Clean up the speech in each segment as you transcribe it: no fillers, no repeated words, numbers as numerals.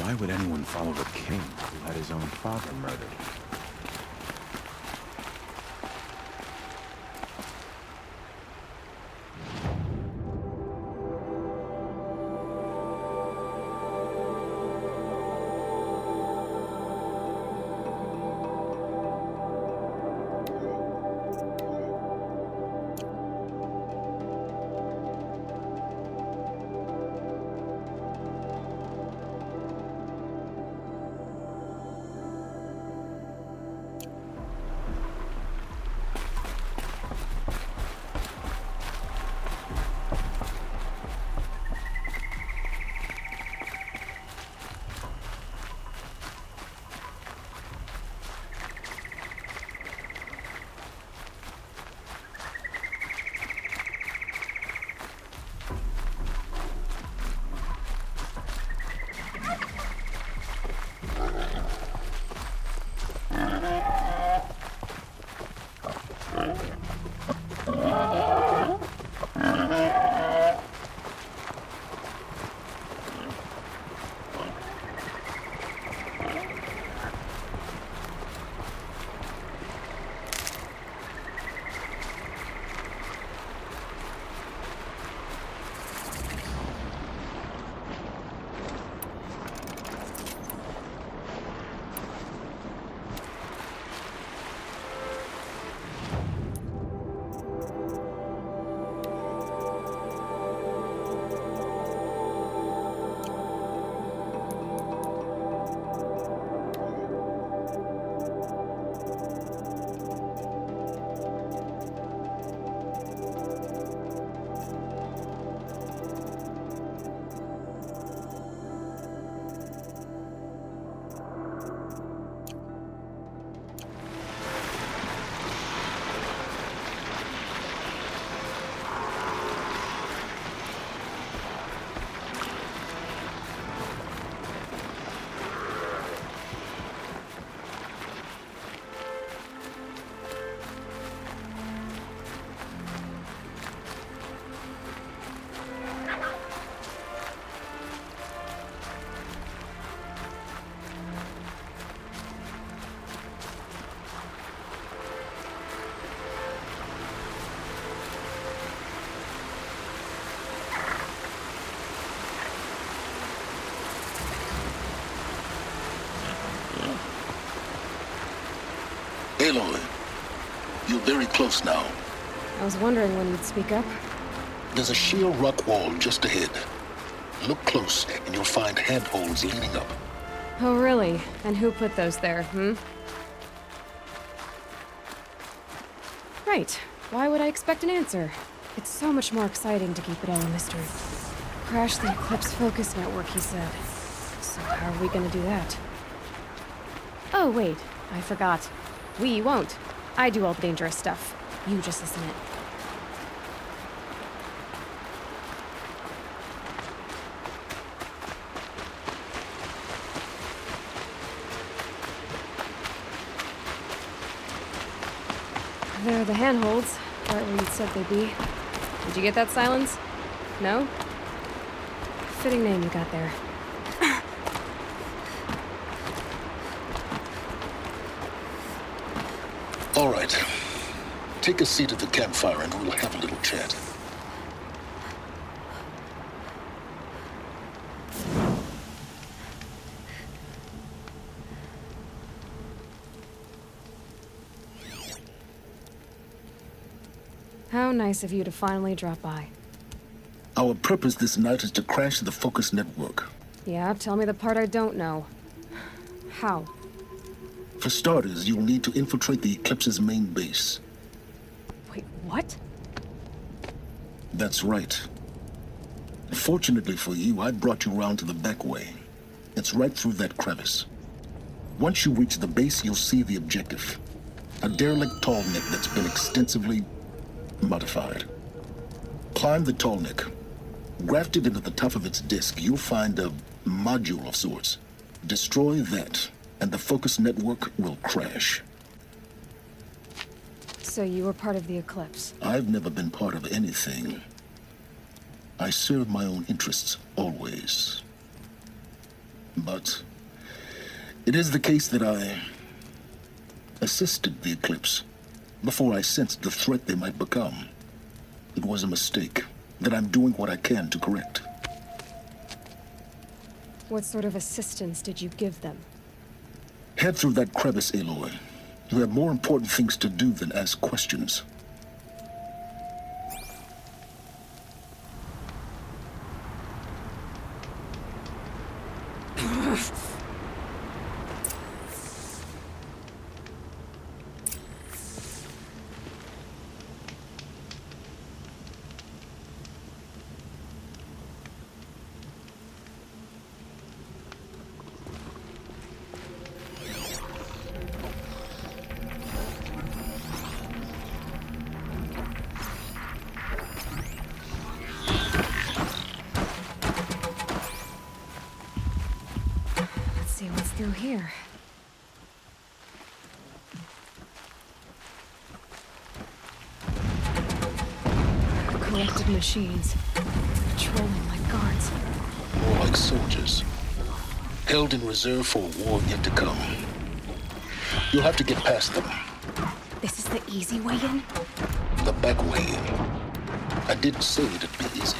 Why would anyone follow the king who had his own father murdered? Aloy, you're very close now. I was wondering when you'd speak up. There's a sheer rock wall just ahead. Look close, and you'll find handholds leading up. Oh, really? And who put those there, Right. Why would I expect an answer? It's so much more exciting to keep it all a mystery. Crash the Eclipse Focus Network, he said. So how are we gonna do that? Oh, wait. I forgot. We won't. I do all the dangerous stuff. You just listen in. There are the handholds, right where you said they'd be. Did you get that, Silence? No? Fitting name you got there. All right. Take a seat at the campfire and we'll have a little chat. How nice of you to finally drop by. Our purpose this night is to crash the Focus Network. Yeah, tell me the part I don't know. How? For starters, you'll need to infiltrate the Eclipse's main base. Wait, what? That's right. Fortunately for you, I brought you round to the back way. It's right through that crevice. Once you reach the base, you'll see the objective. A derelict tallneck that's been extensively modified. Climb the tallneck. Grafted into the top of its disk, you'll find a module of sorts. Destroy that, and the Focus Network will crash. So you were part of the Eclipse? I've never been part of anything. I serve my own interests, always. But it is the case that I assisted the Eclipse before I sensed the threat they might become. It was a mistake that I'm doing what I can to correct. What sort of assistance did you give them? Head through that crevice, Aloy. You have more important things to do than ask questions. Let's see what's through here. Corrupted machines. Patrolling like guards. More like soldiers. Held in reserve for a war yet to come. You'll have to get past them. This is the easy way in? The back way in. I didn't say it'd be easy.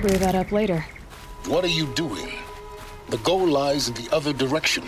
Brew that up later. What are you doing? The goal lies in the other direction.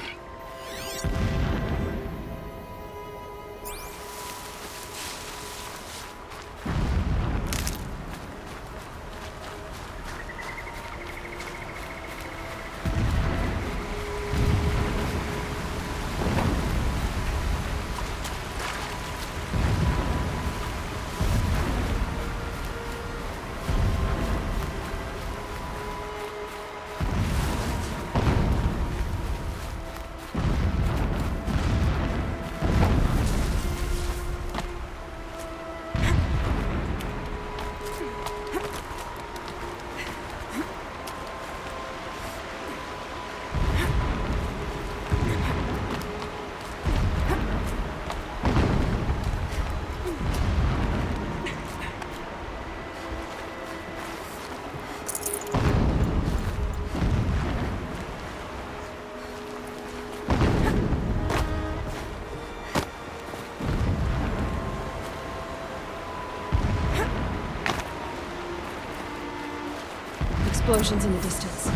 explosions in the distance.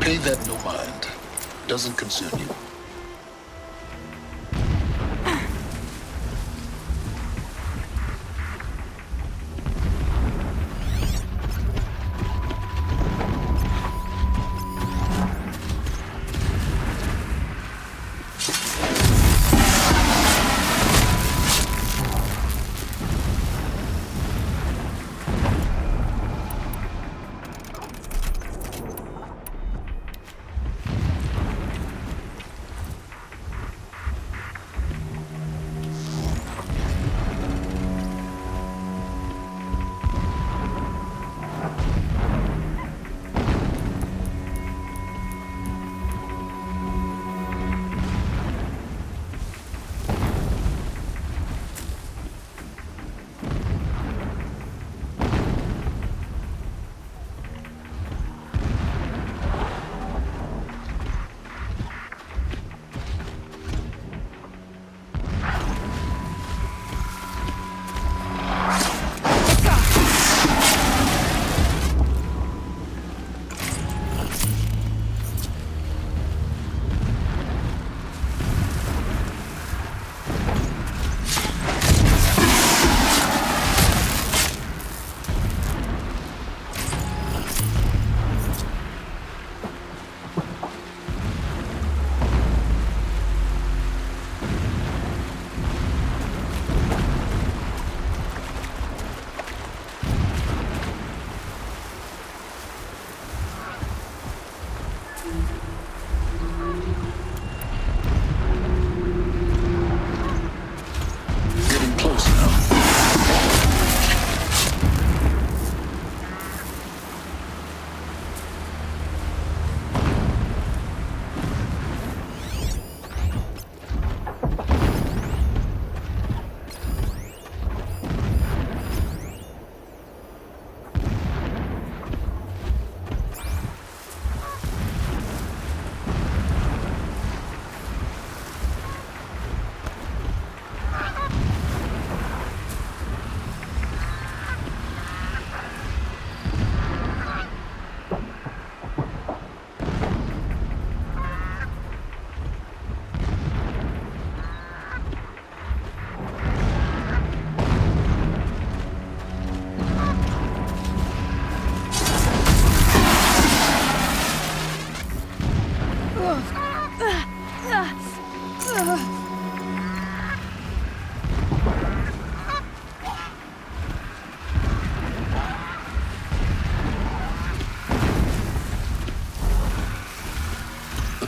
Pay that no mind. Doesn't concern you.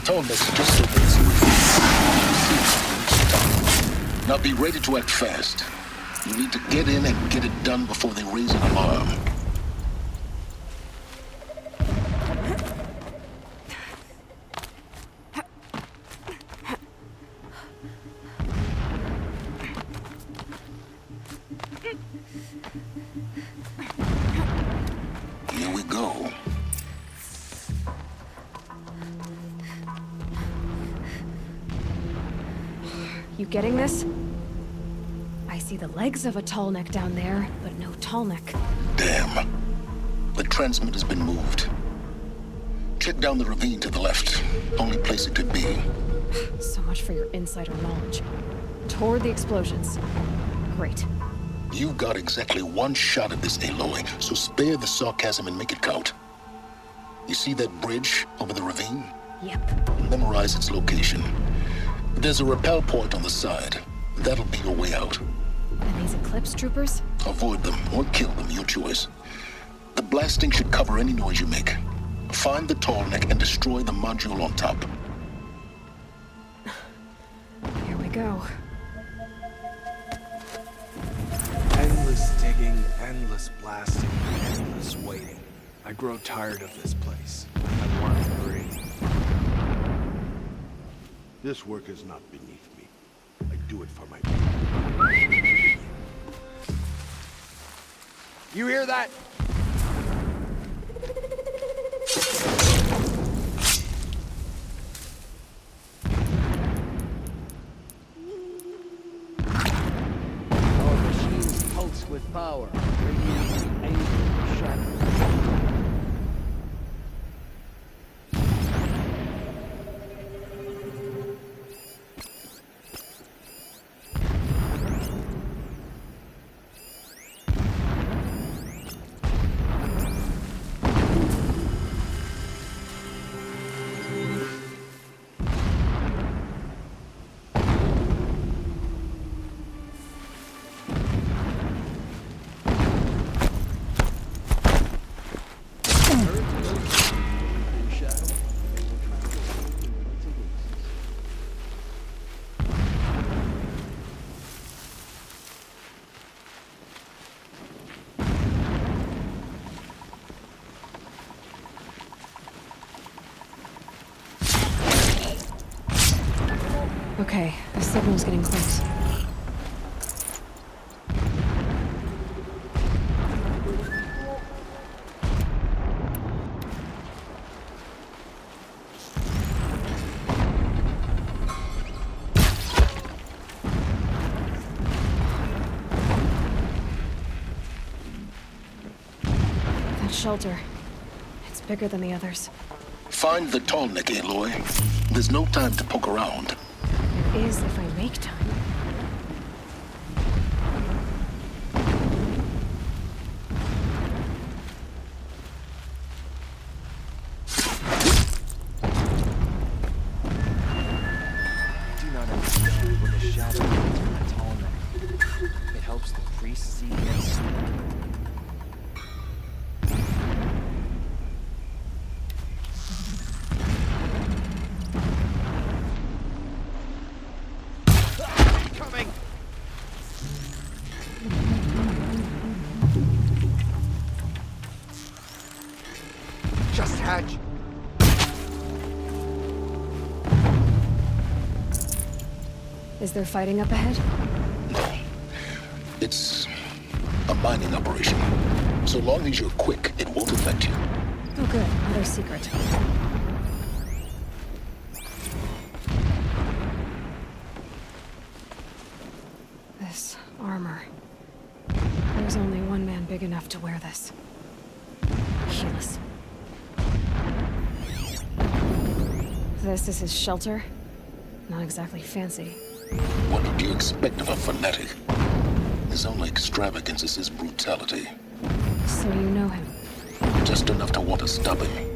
Told us just so busy with you. Now be ready to act fast. You need to get in and get it done before they raise an alarm. Here we go. You getting this? I see the legs of a tall neck down there, but no tall neck. Damn. The transmitter's been moved. Check down the ravine to the left. Only place it could be. So much for your insider knowledge. Toward the explosions. Great. You've got exactly one shot at this, Aloy, so spare the sarcasm and make it count. You see that bridge over the ravine? Yep. Memorize its location. There's a rappel point on the side. That'll be your way out. And these Eclipse troopers? Avoid them or kill them, your choice. The blasting should cover any noise you make. Find the tall neck and destroy the module on top. Here we go. Endless digging, endless blasting, endless waiting. I grow tired of this place. I want to breathe. This work is not beneath me. I do it for my people. You hear that? Our machines pulse with power, radiating anger and shadow. Okay, the signal's getting close. That shelter. It's bigger than the others. Find the tall neck, Aloy. There's no time to poke around. There is if I make time. I do not understand what the shadow means in that tall neck. It helps the priest see and speak. Coming! Just hatch! Is there fighting up ahead? No. It's a mining operation. So long as you're quick, it won't affect you. Oh good, another secret. This armor. There's only one man big enough to wear this. Helis. This is his shelter? Not exactly fancy. What would you expect of a fanatic? His only extravagance is his brutality. So you know him. Just enough to want to stop him.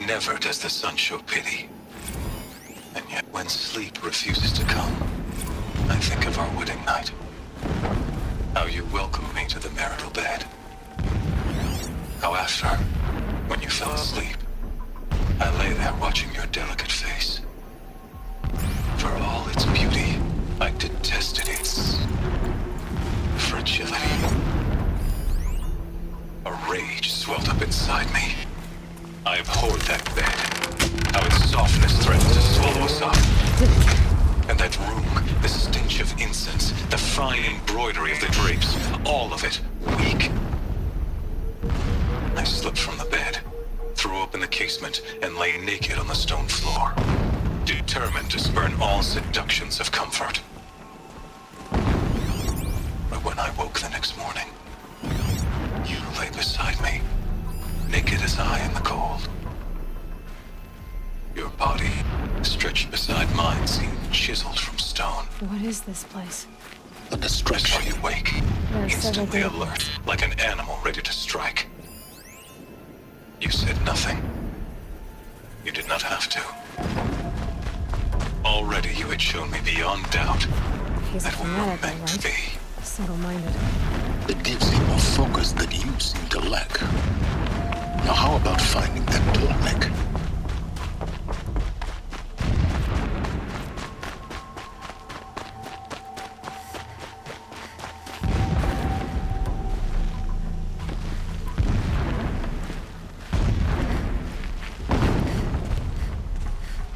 Never does the sun show pity. And yet when sleep refuses to come, I think of our wedding night. How you welcomed me to the marital bed. How after, when you fell asleep, I lay there watching your delicate face. For all its beauty, I detested its fragility. A rage swelled up inside me. I abhorred that bed. How its softness threatened to swallow us up. And that room, the stench of incense, the fine embroidery of the drapes, all of it, weak. I slipped from the bed, threw open the casement, and lay naked on the stone floor, determined to spurn all seductions of comfort. But when I woke the next morning, you lay beside me, naked as I in the cold. Your body, stretched beside mine, seemed chiseled from stone. What is this place? A I distraction. saw you wake, There are several instantly data alert, like an animal ready to strike. You said nothing. You did not have to. Already you had shown me beyond doubt He's a that we were fanatic, meant to right? be. Single-minded. It gives him a focus that you seem to lack. Now how about finding that tall neck?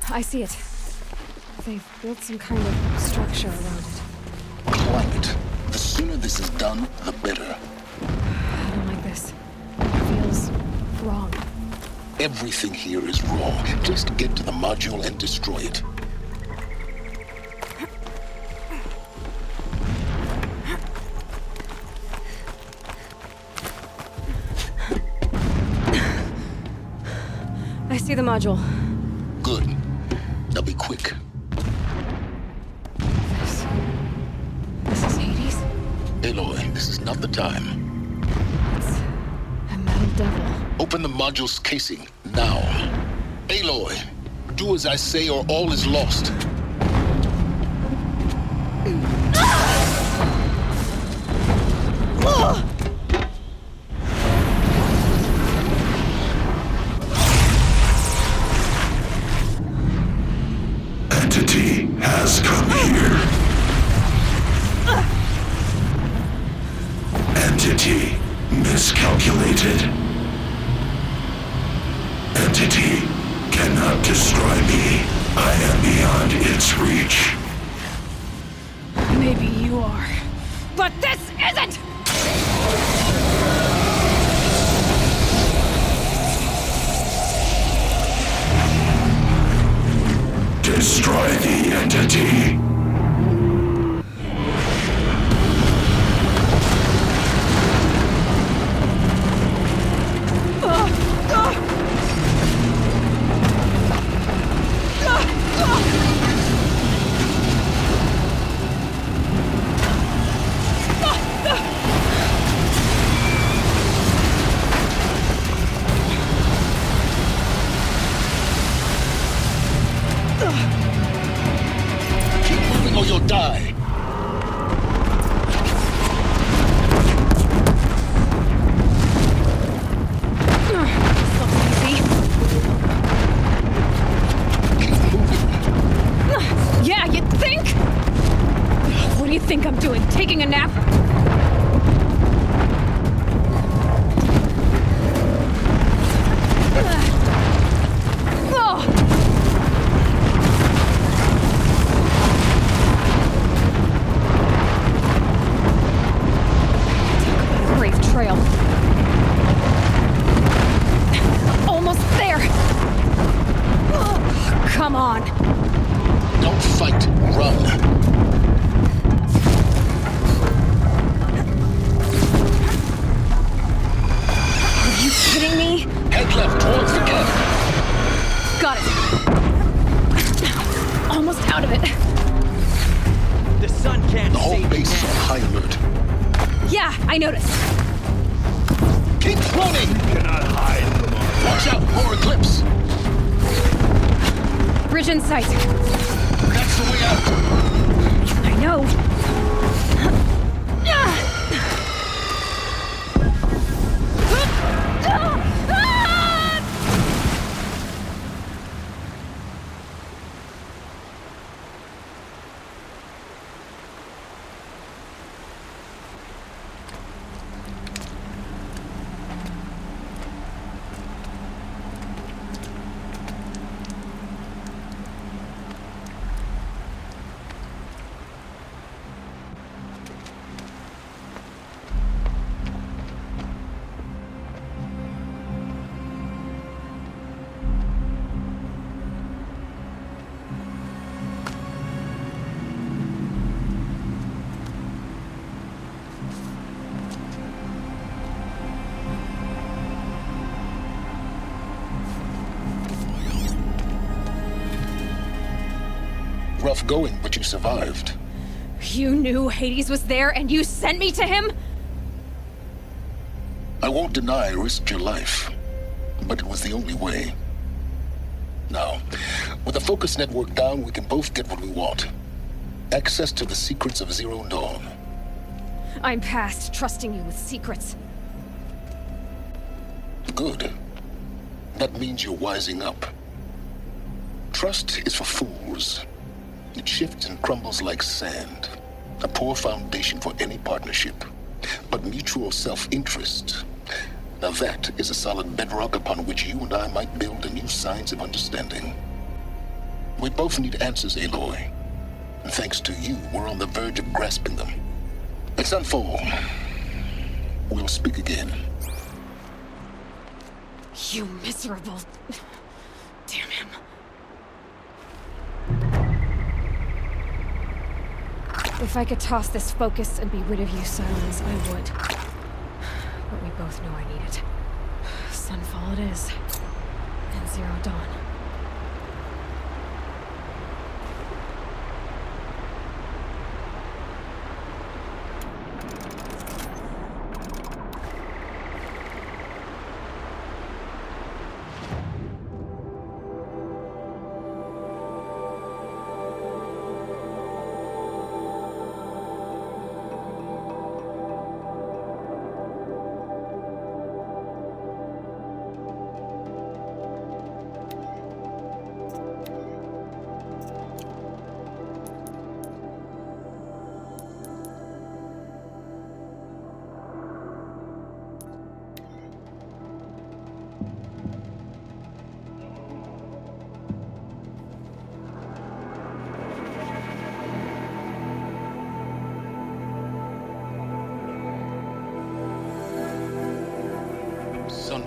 I see it. They've built some kind of structure around it. Climb it. The sooner this is done, the better. I don't like this. It feels wrong. Everything here is wrong. Just get to the module and destroy it. I see the module. Good. Now be quick. This is Hades? Aloy, this is not the time. It's a metal devil. Open the module's casing, now. Aloy, do as I say or all is lost. Entity has come. its reach. Maybe you are. But this isn't! Destroy the entity. Keep moving or you'll die. Yeah, you think? What do you think I'm doing? Taking a nap? Oh! Talk about a brave trail. Almost there! Oh, come on! Don't fight, run. Are you kidding me? Head left towards the camp. Got it. Almost out of it. The sun can't The whole save base is you on now. high alert. Yeah, I noticed. Keep floating! Cannot hide from our... Watch out, more eclipse! Bridge in sight. That's the way out! I know. Rough going, but you survived. You knew Hades was there and you sent me to him? I won't deny I risked your life, but it was the only way. Now, with the focus network down, we can both get what we want. Access to the secrets of Zero Dawn. I'm past trusting you with secrets. Good. That means you're wising up. Trust is for fools. It shifts and crumbles like sand. A poor foundation for any partnership. But mutual self-interest. Now that is a solid bedrock upon which you and I might build a new science of understanding. We both need answers, Aloy. And thanks to you, we're on the verge of grasping them. Let's unfold. We'll speak again. You miserable... Damn him. If I could toss this focus and be rid of you, Silence, I would. But we both know I need it. Sunfall it is. And Zero Dawn.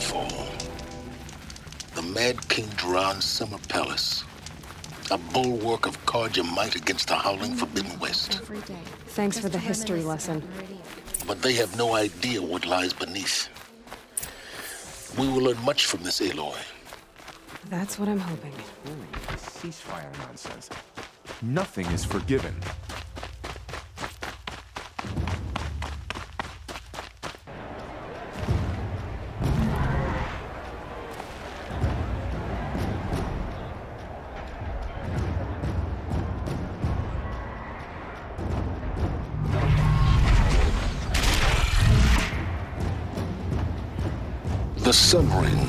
Townfall. The Mad King Duran's summer palace. A bulwark of Carja might against the howling Forbidden West. Thanks for the history lesson. But they have no idea what lies beneath. We will learn much from this Aloy. That's what I'm hoping. Ceasefire nonsense. Nothing is forgiven. The Sun Ring.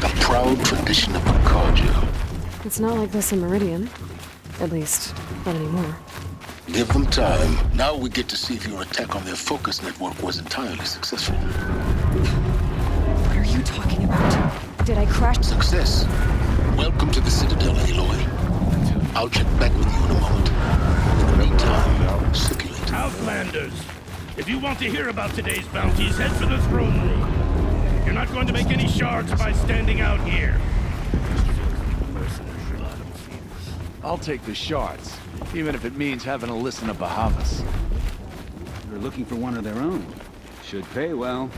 The proud tradition of Carja. It's not like this in Meridian. At least, not anymore. Give them time. Now we get to see if your attack on their focus network was entirely successful. What are you talking about? Did I crash? Success. Welcome to the Citadel, Aloy. I'll check back with you in a moment. In the meantime, circulate. Outlanders, if you want to hear about today's bounties, head for the throne room. You're not going to make any shards by standing out here. I'll take the shards, even if it means having to listen to Bahavas. They're looking for one of their own. Should pay well.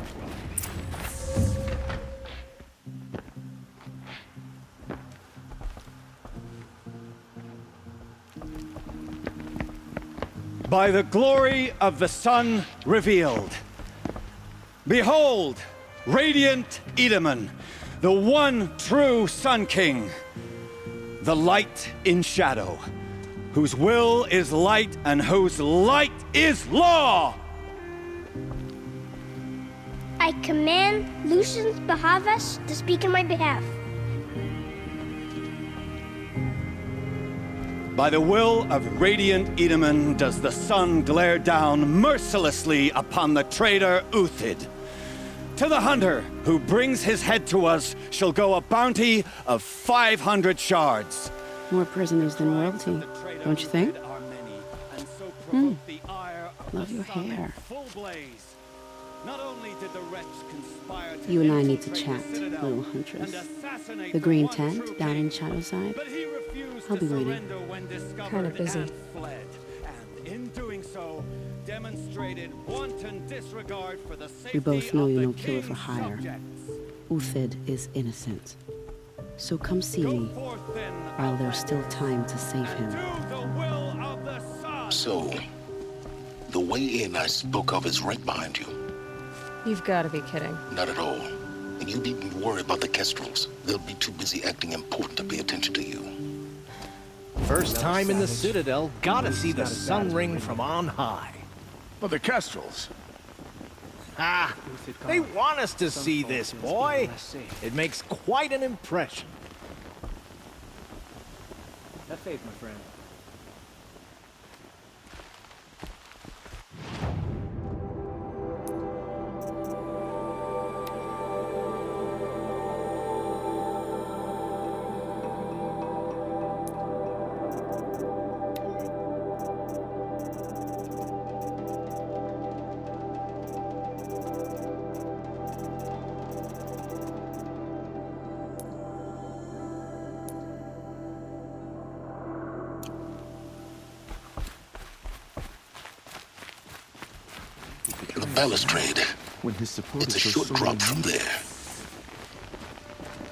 By the glory of the sun revealed. Behold, radiant Edaman, the one true Sun King. The light in shadow, whose will is light and whose light is law! I command Lucius Bahavas to speak in my behalf. By the will of radiant Edaman does the sun glare down mercilessly upon the traitor Uthid. To the hunter who brings his head to us shall go a bounty of 500 shards. More prisoners than royalty, don't you think? Love your hair. You and I need to chat, little huntress. The green tent down in Shadowside. I'll be waiting. Kind of busy. We both know you're no killer for hire. Uthid is innocent. So come see me, while there's still time to save him. So, the way in I spoke of is right behind you. You've got to be kidding. Not at all. And you needn't worry about the Kestrels. They'll be too busy acting important to pay attention to you. First time in the Citadel, gotta see the Sun Ring from on high. But the Kestrels. Ah, they want us to see this, boy. It makes quite an impression. Have faith, my friend. The balustrade. When his support It's a is so short sorely drop from needed. there.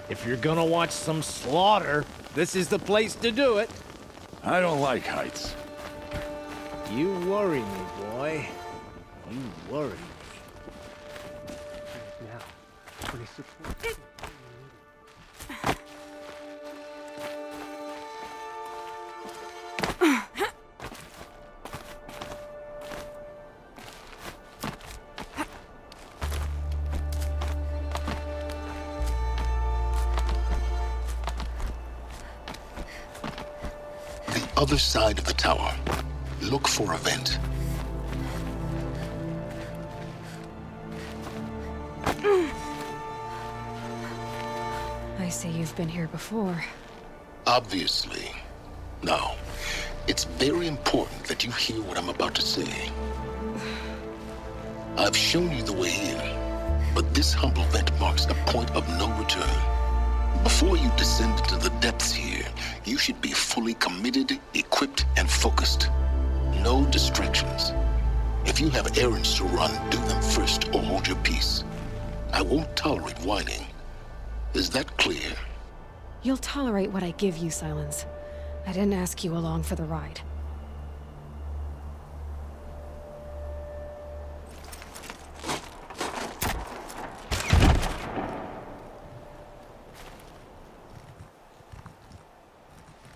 If you're gonna watch some slaughter, this is the place to do it. I don't like heights. You worry me, boy. You worry me. Now, 26. Other side of the tower. Look for a vent. I see you've been here before. Obviously. Now, it's very important that you hear what I'm about to say. I've shown you the way in, But this humble vent marks a point of no return. Before you descend into the depths here, you should be fully committed, equipped, and focused. No distractions. If you have errands to run, do them first or hold your peace. I won't tolerate whining. Is that clear? You'll tolerate what I give you, Silence. I didn't ask you along for the ride.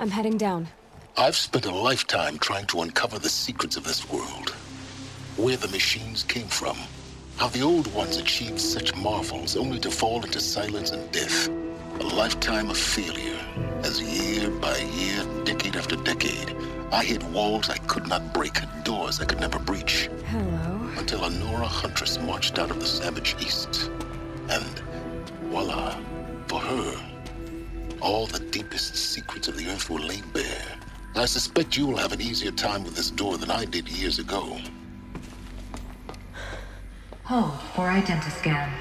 I'm heading down. I've spent a lifetime trying to uncover the secrets of this world. Where the machines came from. How the old ones achieved such marvels only to fall into silence and death. A lifetime of failure, as year by year, decade after decade, I hit walls I could not break, doors I could never breach. Hello. Until a Nora huntress marched out of the savage east. And voila, for her, all the deepest secrets of the Earth were laid bare. I suspect you will have an easier time with this door than I did years ago. Hold for identiscan.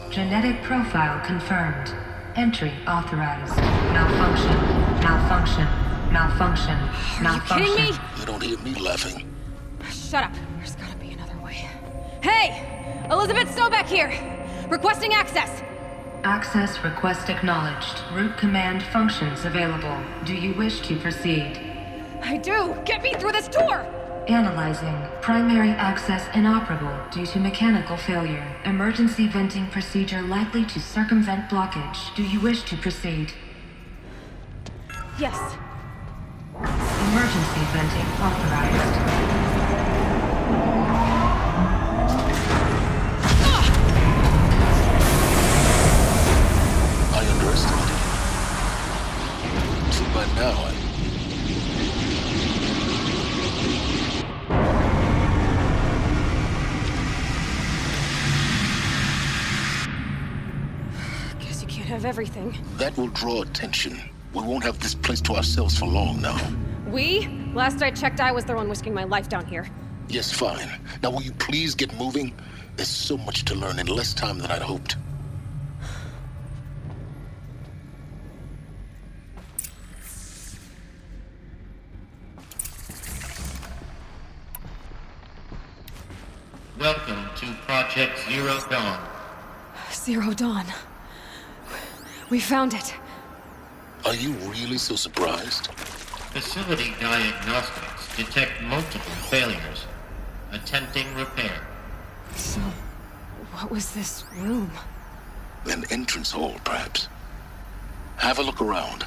Genetic profile confirmed. Entry authorized. Malfunction. Malfunction. Malfunction. Malfunction. Are you kidding me? You don't hear me laughing. Shut up. There's gotta be another way. Hey! Elizabeth Sobeck here! Requesting access! Access request acknowledged. Root command functions available. Do you wish to proceed? I do! Get me through this door! Analyzing. Primary access inoperable due to mechanical failure. Emergency venting procedure likely to circumvent blockage. Do you wish to proceed? Yes. Emergency venting authorized. I underestimated. Too bad now Guess you can't have everything. That will draw attention. We won't have this place to ourselves for long now. We? Last I checked, I was the one risking my life down here. Yes, fine. Now will you please get moving? There's so much to learn in less time than I'd hoped. Welcome to Project Zero Dawn. Zero Dawn. We found it. Are you really so surprised? Facility diagnostics detect multiple failures. Attempting repair. So, what was this room? An entrance hall, perhaps. Have a look around.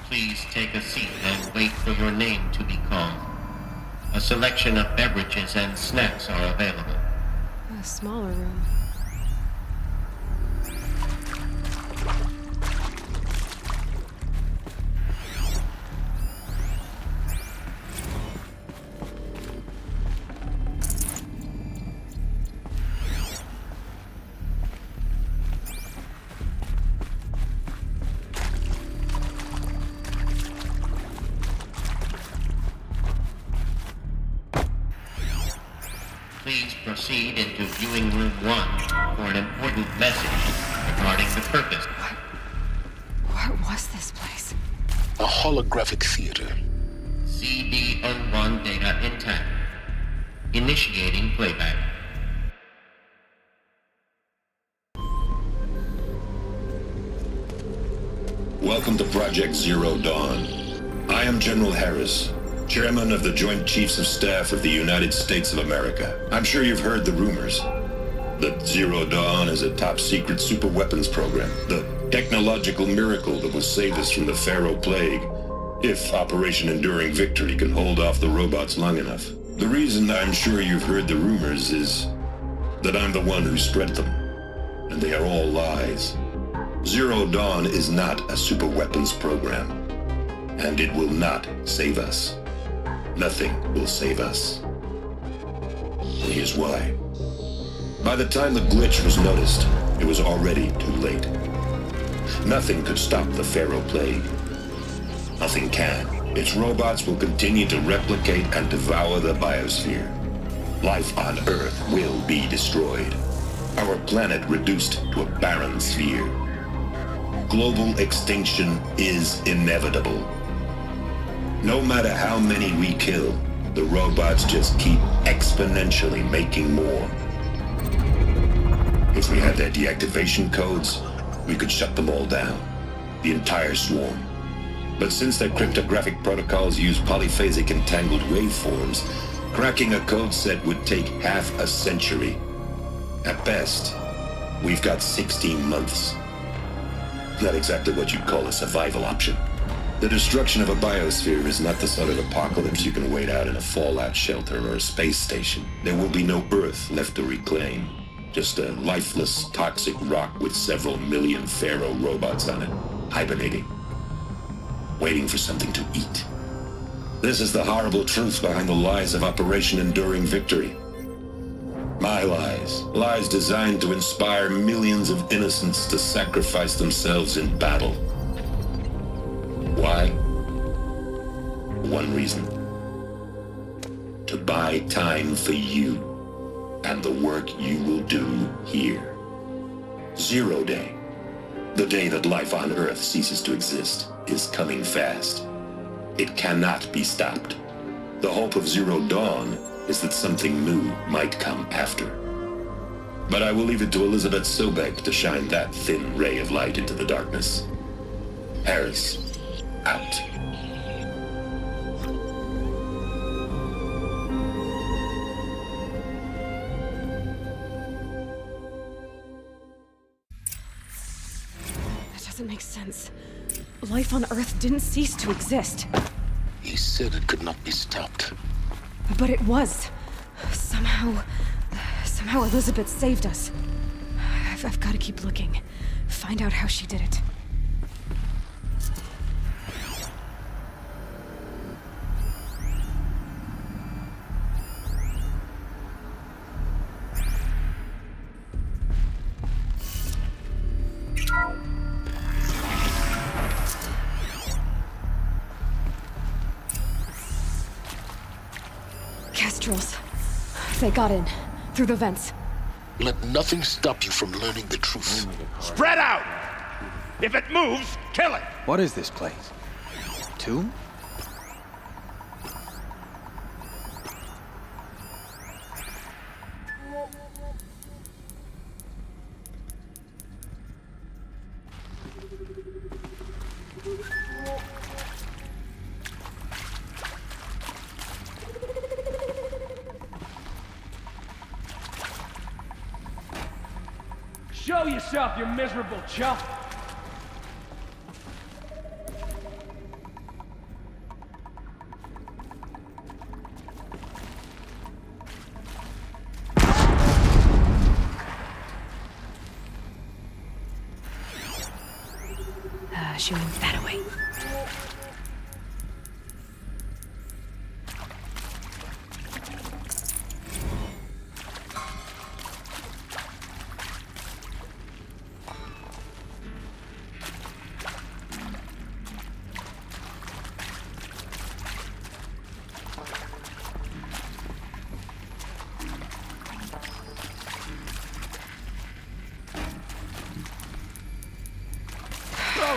Please take a seat and wait for your name to be called. A selection of beverages and snacks are available. A smaller room. Please proceed into viewing room 1 for an important message regarding the purpose. What was this place? A holographic theater. CD01 data intact. Initiating playback. Welcome to Project Zero Dawn. I am General Harris, Chairman of the Joint Chiefs of Staff of the United States of America. I'm sure you've heard the rumors that Zero Dawn is a top-secret super-weapons program, the technological miracle that will save us from the Pharaoh Plague, if Operation Enduring Victory can hold off the robots long enough. The reason I'm sure you've heard the rumors is that I'm the one who spread them, and they are all lies. Zero Dawn is not a super-weapons program. and it will not save us. Nothing will save us. And here's why. By the time the glitch was noticed, it was already too late. Nothing could stop the Pharaoh Plague. Nothing can. Its robots will continue to replicate and devour the biosphere. Life on Earth will be destroyed. Our planet reduced to a barren sphere. Global extinction is inevitable. No matter how many we kill, the robots just keep exponentially making more. If we had their deactivation codes, we could shut them all down, the entire swarm. But since their cryptographic protocols use polyphasic entangled waveforms, cracking a code set would take half a century. At best, we've got 16 months. Not exactly what you'd call a survival option. The destruction of a biosphere is not the sort of apocalypse you can wait out in a fallout shelter or a space station. There will be no Earth left to reclaim. Just a lifeless, toxic rock with several million Pharaoh robots on it, hibernating, waiting for something to eat. This is the horrible truth behind the lies of Operation Enduring Victory. My lies. Lies designed to inspire millions of innocents to sacrifice themselves in battle. Why? One reason. To buy time for you and the work you will do here. Zero Day, the day that life on Earth ceases to exist, is coming fast. It cannot be stopped. The hope of Zero Dawn is that something new might come after. But I will leave it to Elizabeth Sobek to shine that thin ray of light into the darkness. Harris, out. That doesn't make sense. Life on Earth didn't cease to exist. He said it could not be stopped. But it was. Somehow Elizabeth saved us. I've got to keep looking. Find out how she did it. Kestrels. They got in. Through the vents. Let nothing stop you from learning the truth. Spread out! If it moves, kill it! What is this place? Tomb? Show yourself, you miserable chump! Shooing that away.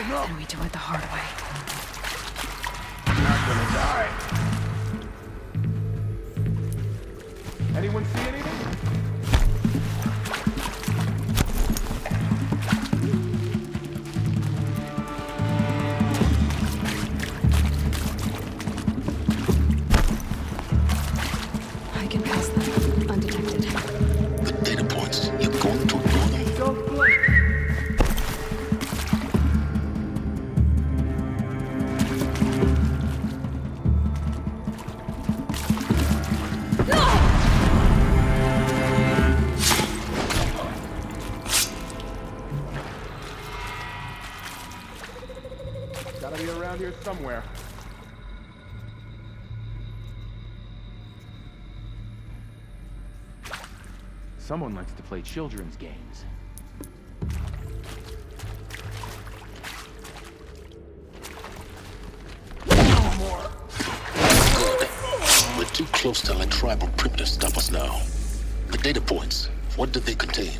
Then we do it the hard way. Not gonna die. Anyone see anything? I can pass them undetected. The data points, you're going to ignore them. Don't blink. Gotta be around here somewhere. Someone likes to play children's games. We're too close to let tribal primitives stop us now. The data points, what do they contain?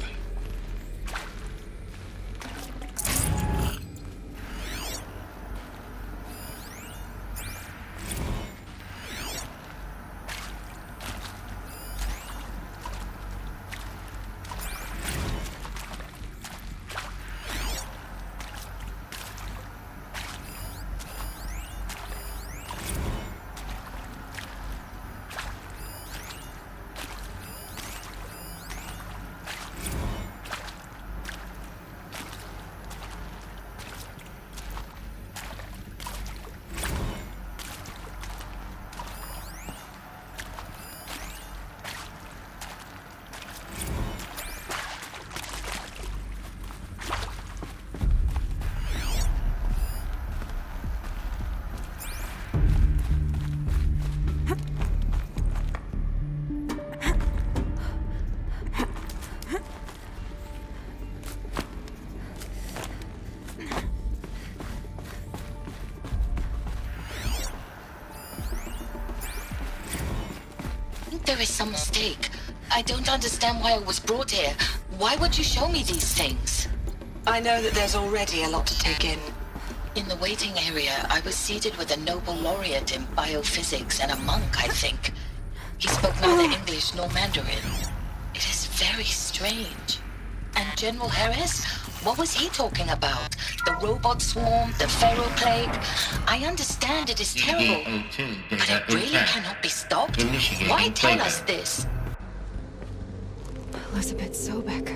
There is some mistake. I don't understand why I was brought here. Why would you show me these things? I know that there's already a lot to take in. In the waiting area, I was seated with a Nobel laureate in biophysics and a monk, I think. He spoke neither English nor Mandarin. It is very strange. And General Harris? What was he talking about? The robot swarm, the Pharaoh plague? I understand it is terrible, but it really cannot be stopped. Why tell us this? Elizabeth Sobek.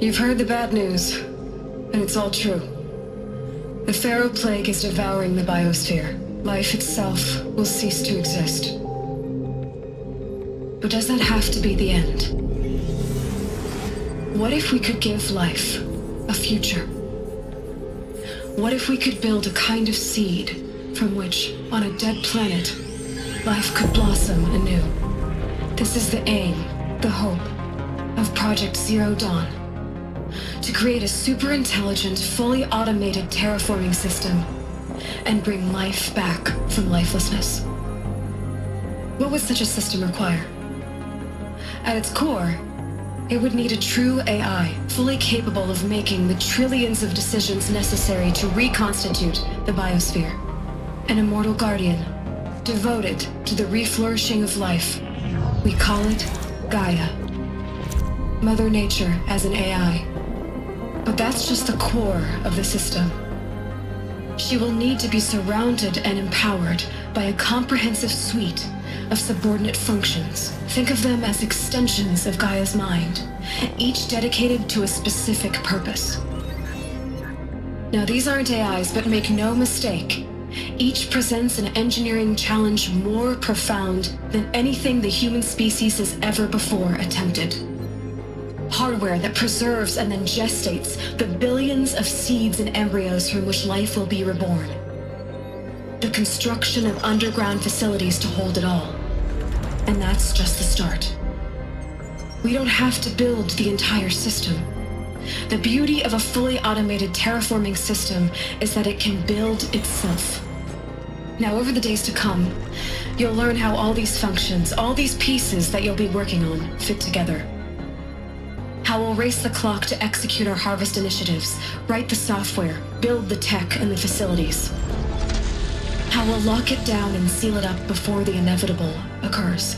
You've heard the bad news, and it's all true. The Pharaoh plague is devouring the biosphere. Life itself will cease to exist. But does that have to be the end? What if we could give life a future? What if we could build a kind of seed from which, on a dead planet, life could blossom anew? This is the aim, the hope, of Project Zero Dawn. To create a super-intelligent, fully automated terraforming system and bring life back from lifelessness. What would such a system require? At its core, it would need a true AI, fully capable of making the trillions of decisions necessary to reconstitute the biosphere. An immortal guardian, devoted to the reflourishing of life. We call it Gaia. Mother Nature as an AI. But that's just the core of the system. She will need to be surrounded and empowered by a comprehensive suite of subordinate functions. Think of them as extensions of Gaia's mind, each dedicated to a specific purpose. Now, these aren't AIs, but make no mistake, each presents an engineering challenge more profound than anything the human species has ever before attempted. Hardware that preserves and then gestates the billions of seeds and embryos from which life will be reborn. The construction of underground facilities to hold it all. And that's just the start. We don't have to build the entire system. The beauty of a fully automated terraforming system is that it can build itself. Now, over the days to come, you'll learn how all these functions, all these pieces that you'll be working on, fit together. How we'll race the clock to execute our harvest initiatives, write the software, build the tech and the facilities. How we'll lock it down and seal it up before the inevitable occurs.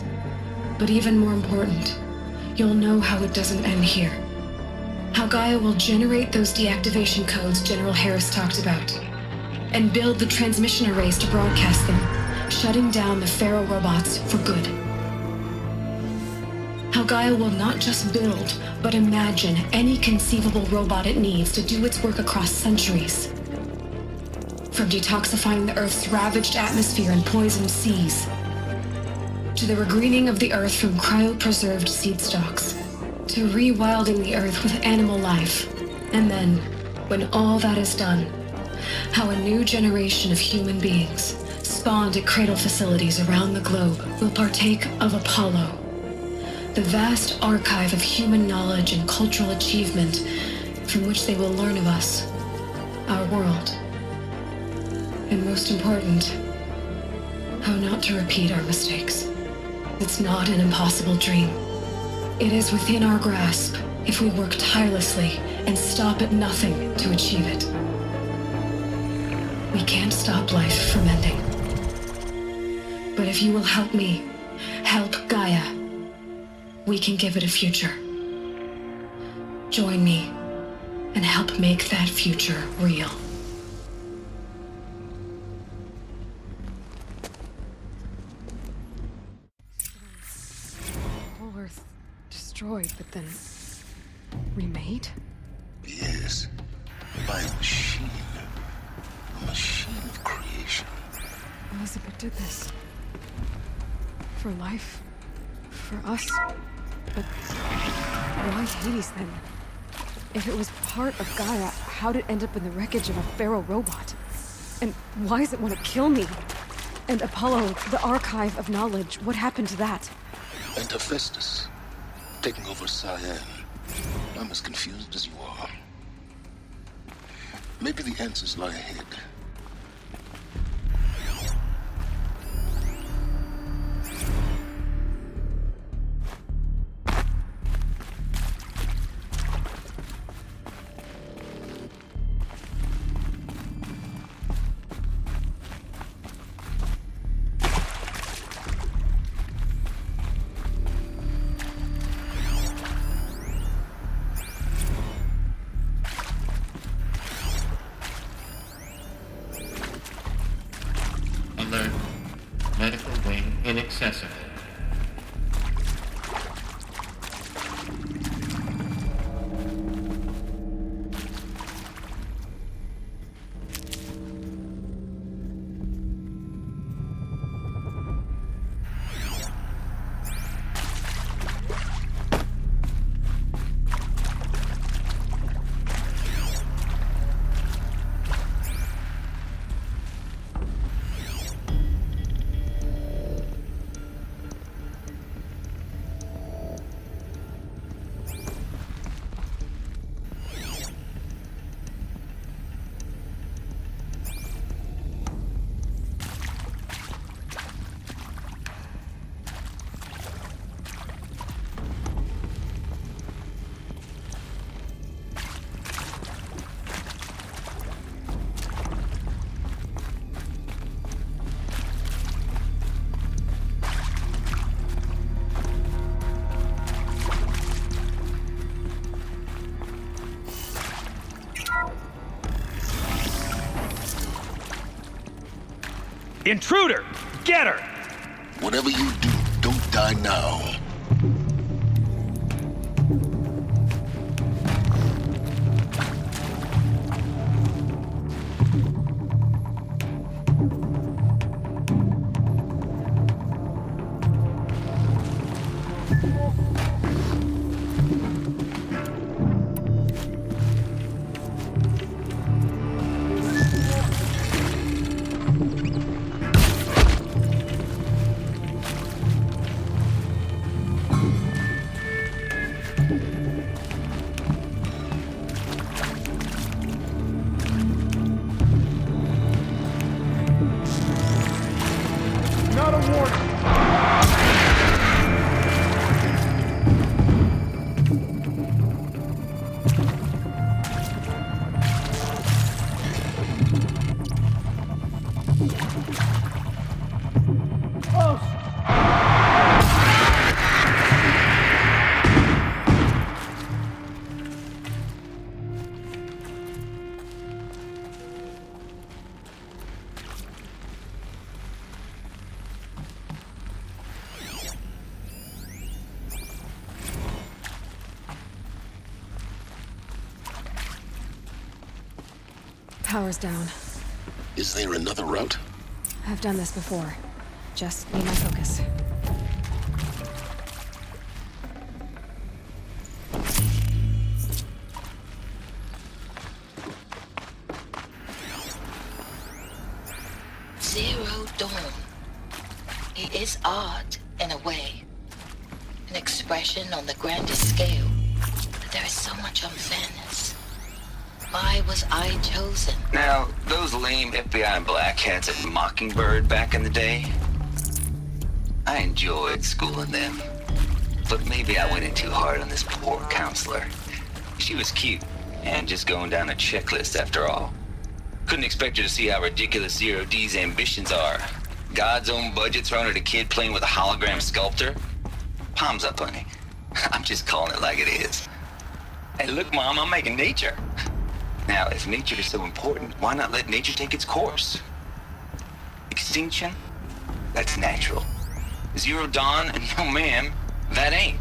But even more important, you'll know how it doesn't end here. How Gaia will generate those deactivation codes General Harris talked about, and build the transmission arrays to broadcast them, shutting down the Pharaoh robots for good. How Gaia will not just build, but imagine any conceivable robot it needs to do its work across centuries. From detoxifying the Earth's ravaged atmosphere and poisoned seas, to the regreening of the Earth from cryopreserved seed stalks, to rewilding the Earth with animal life. And then, when all that is done, how a new generation of human beings, spawned at cradle facilities around the globe, will partake of Apollo, the vast archive of human knowledge and cultural achievement from which they will learn of us, our world. And most important, how not to repeat our mistakes. It's not an impossible dream. It is within our grasp if we work tirelessly and stop at nothing to achieve it. We can't stop life from ending. But if you will help me, help Gaia, we can give it a future. Join me and help make that future real. Whole Earth destroyed, but then remade? Yes, by a machine. A machine of creation. Elizabeth did this. For life. For us. But why Hades then? If it was part of Gaia, how'd it end up in the wreckage of a Pharaoh robot? And why does it want to kill me? And Apollo, the archive of knowledge, what happened to that? And Hephaestus, taking over Cyan. I'm as confused as you are. Maybe the answers lie ahead. Alert. Medical wing inaccessible. Intruder! Get her! Whatever you do, don't die now. Not a warning. Power's down. Is there another route? I've done this before. Just need my focus. Zero Dawn. It is odd, in a way. And expression on the grandest scale, but there is so much unfairness. Why was I chosen? Now, those lame FBI black hats at Mockingbird back in the day, I enjoyed schooling them. But maybe I went in too hard on this poor counselor. She was cute, and just going down a checklist after all. Couldn't expect her to see how ridiculous Zero D's ambitions are. God's own budget thrown at a kid playing with a hologram sculptor? Palms up, honey. I'm just calling it like it is. Hey, look, Mom, I'm making nature. Now, if nature is so important, why not let nature take its course? Extinction? That's natural. Zero Dawn? No, ma'am, that ain't.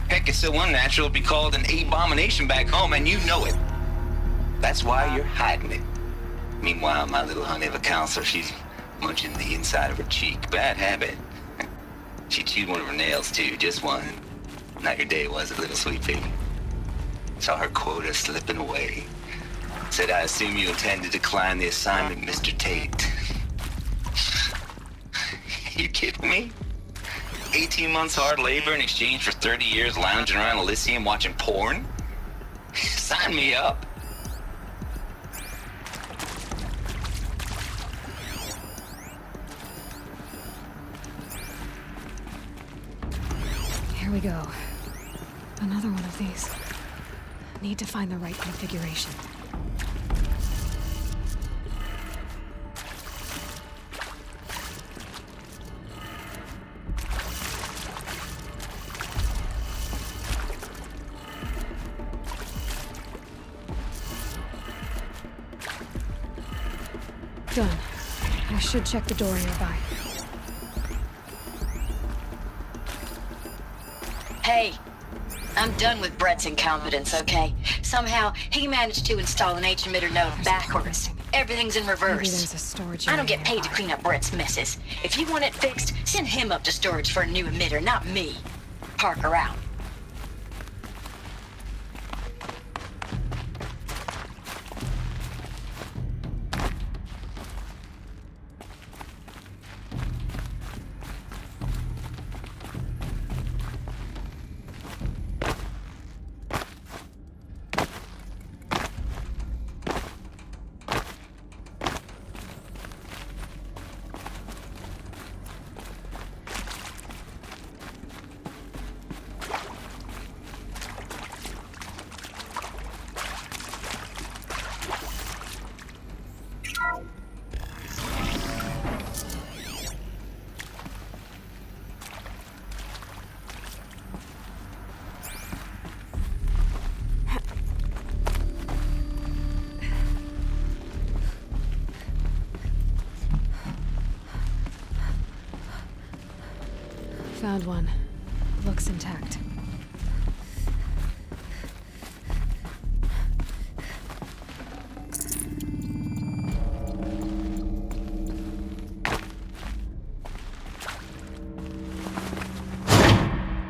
Heck, it's so unnatural it'd be called an abomination back home, and you know it. That's why you're hiding it. Meanwhile, my little honey of a counselor, she's munching the inside of her cheek. Bad habit. She chewed one of her nails, too, just one. Not your day, was it, little sweet pea? Saw her quota slipping away. Said, I assume you intend to decline the assignment, Mr. Tate. You kidding me? 18 months hard labor in exchange for 30 years lounging around Elysium watching porn? Sign me up. Here we go. Another one of these. Need to find the right configuration. Done. I should check the door nearby. Hey, I'm done with Brett's incompetence, okay? Somehow, he managed to install an H-emitter node backwards. Everything's in Maybe reverse. there's a storage I don't area get paid to nearby. clean up Brett's messes. If you want it fixed, send him up to storage for a new emitter, not me. Parker out. Found one. Looks intact.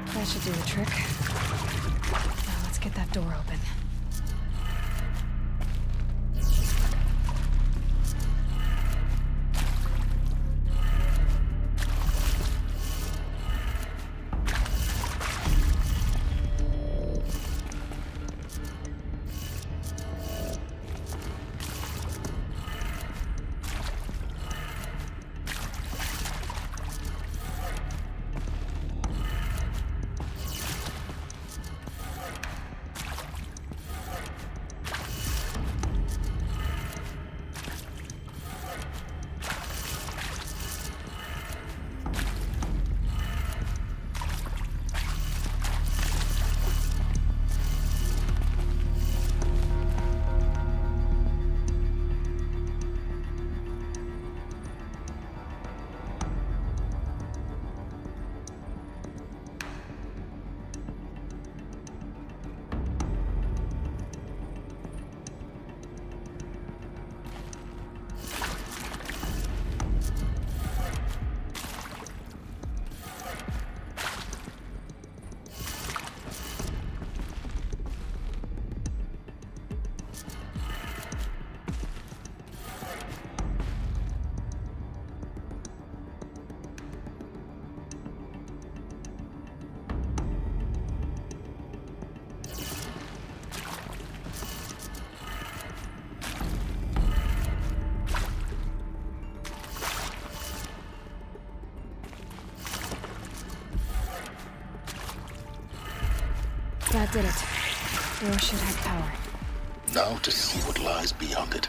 That should do the trick. Now let's get that door open. That did it. Door should have power. Now to see what lies beyond it.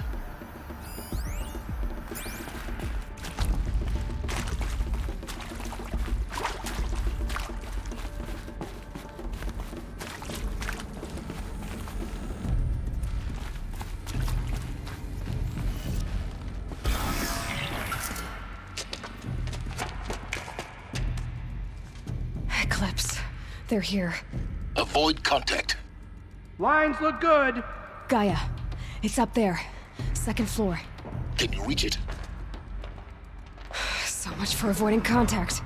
Eclipse. They're here. Avoid contact. Lines look good. Gaia. It's up there. Second floor. Can you reach it? So much for avoiding contact.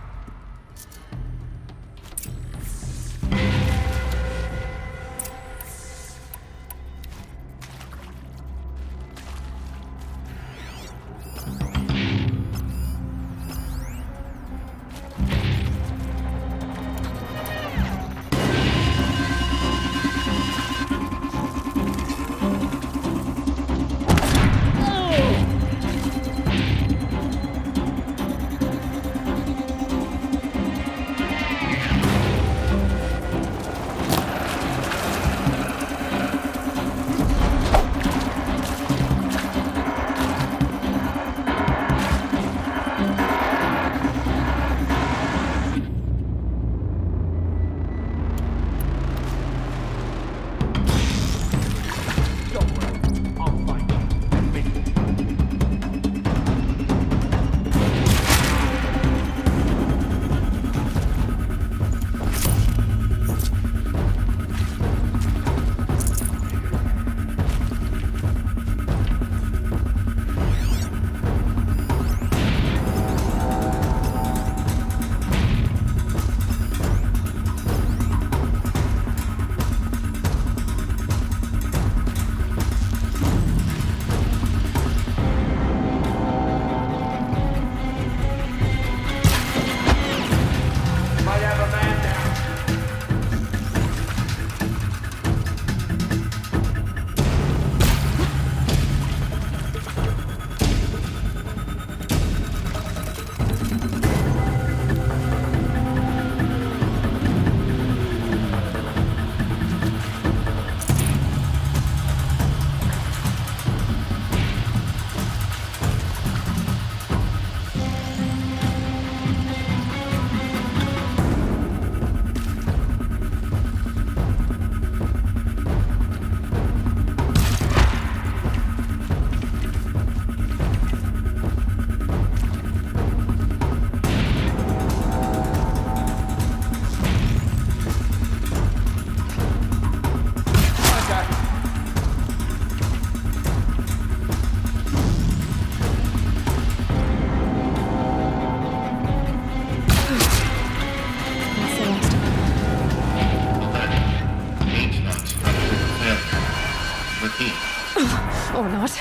Or not.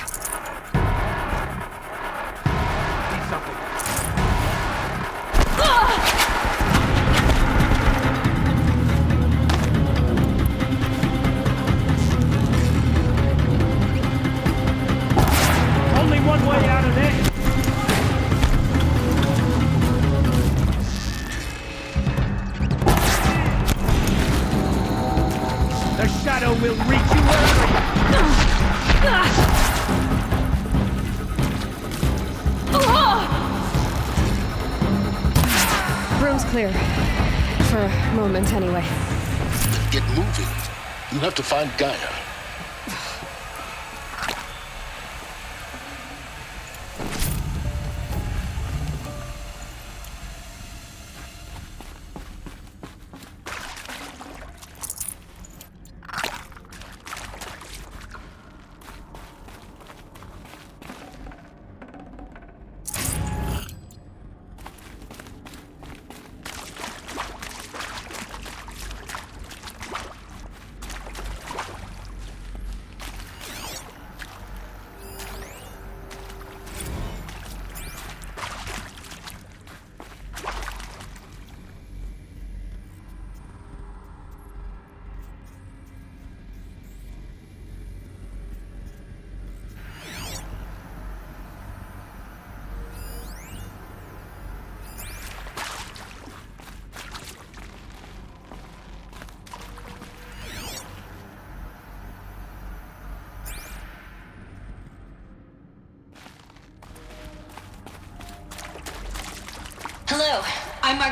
Only one way out of this. The shadow will reach you wherever you Room's clear. For a moment, anyway. Then get moving. You have to find Gaia.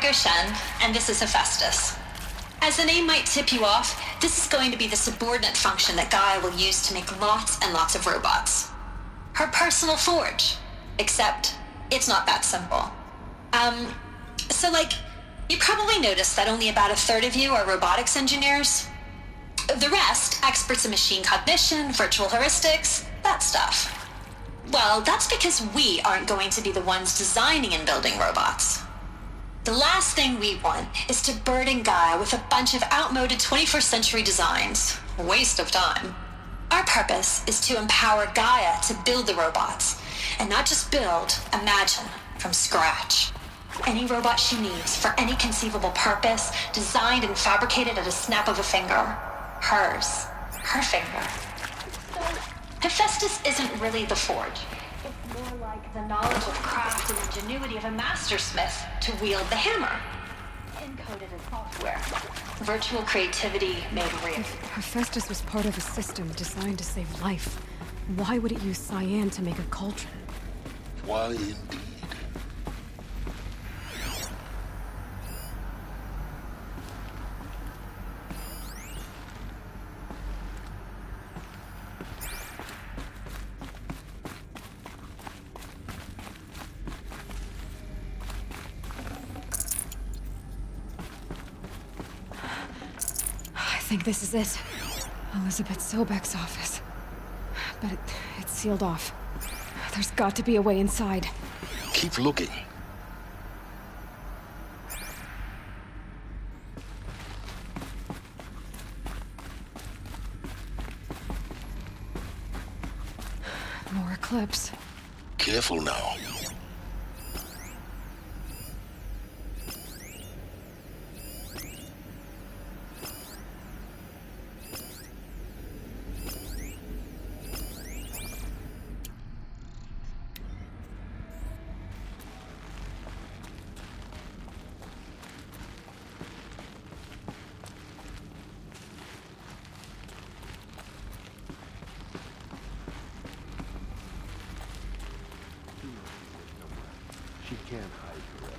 Margot Shen, and this is Hephaestus. As the name might tip you off, this is going to be the subordinate function that Gaia will use to make lots and lots of robots. Her personal forge. Except, it's not that simple. You probably noticed that only about a third of you are robotics engineers. The rest, experts in machine cognition, virtual heuristics, that stuff. Well, that's because we aren't going to be the ones designing and building robots. The last thing we want is to burden Gaia with a bunch of outmoded 21st century designs. A waste of time. Our purpose is to empower Gaia to build the robots, and not just build, imagine, from scratch. Any robot she needs for any conceivable purpose, designed and fabricated at a snap of a finger. Hers. Her finger. So, Hephaestus isn't really the forge. It's more like the knowledge of craft and ingenuity of a mastersmith to wield the hammer. Encoded as software. Virtual creativity made real. If Hephaestus was part of a system designed to save life, why would it use cyan to make a cauldron? Why indeed? I think this is it. Elizabeth Sobek's office. But it's sealed off. There's got to be a way inside. Keep looking. More Eclipse. Careful now. She can't hide forever.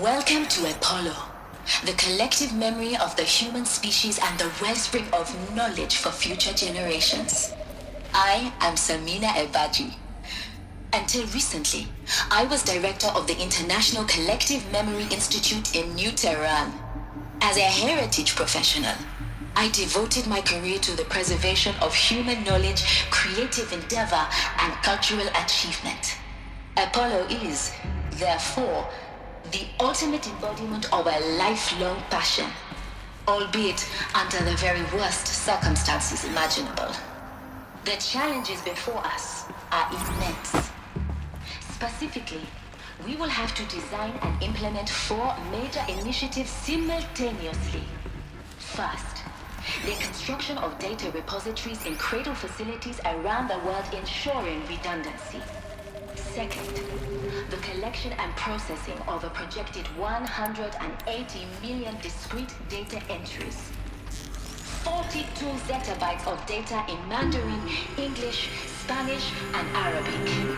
Welcome to Apollo, the collective memory of the human species and the wellspring of knowledge for future generations. I am Samina Ebaji. Until recently, I was director of the International Collective Memory Institute in New Tehran. As a heritage professional, I devoted my career to the preservation of human knowledge, creative endeavor, and cultural achievement. Apollo is, therefore, the ultimate embodiment of a lifelong passion, albeit under the very worst circumstances imaginable. The challenges before us are immense. Specifically, we will have to design and implement 4 major initiatives simultaneously. First, the construction of data repositories in cradle facilities around the world, ensuring redundancy. Second, the collection and processing of a projected 180 million discrete data entries. 42 zettabytes of data in Mandarin, English, Spanish, and Arabic.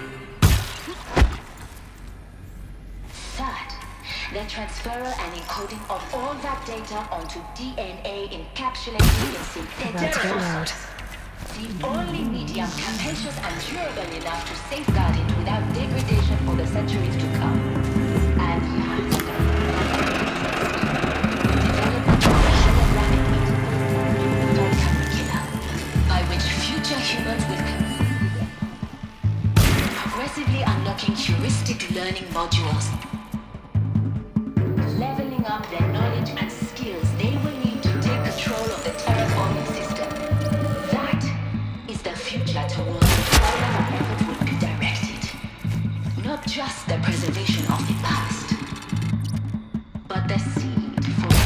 Third, the transfer and encoding of all that data onto DNA encapsulated in synthetic. The only medium capacious and durable enough to safeguard it without degradation for the centuries to come. And last, development of a holographic interface curricula by which future humans will progressively unlocking heuristic learning modules, leveling up their knowledge and skills they will need to take control of the terraforming system. Future towards which all our effort will be directed. Not just the preservation of the past, but the seed for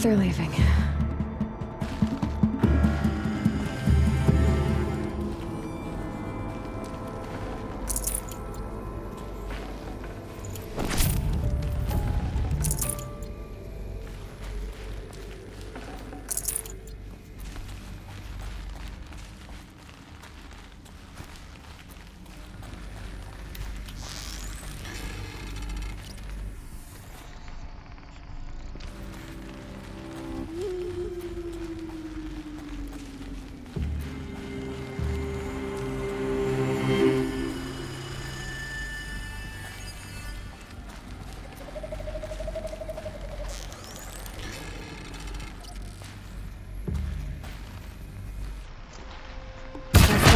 they're leaving.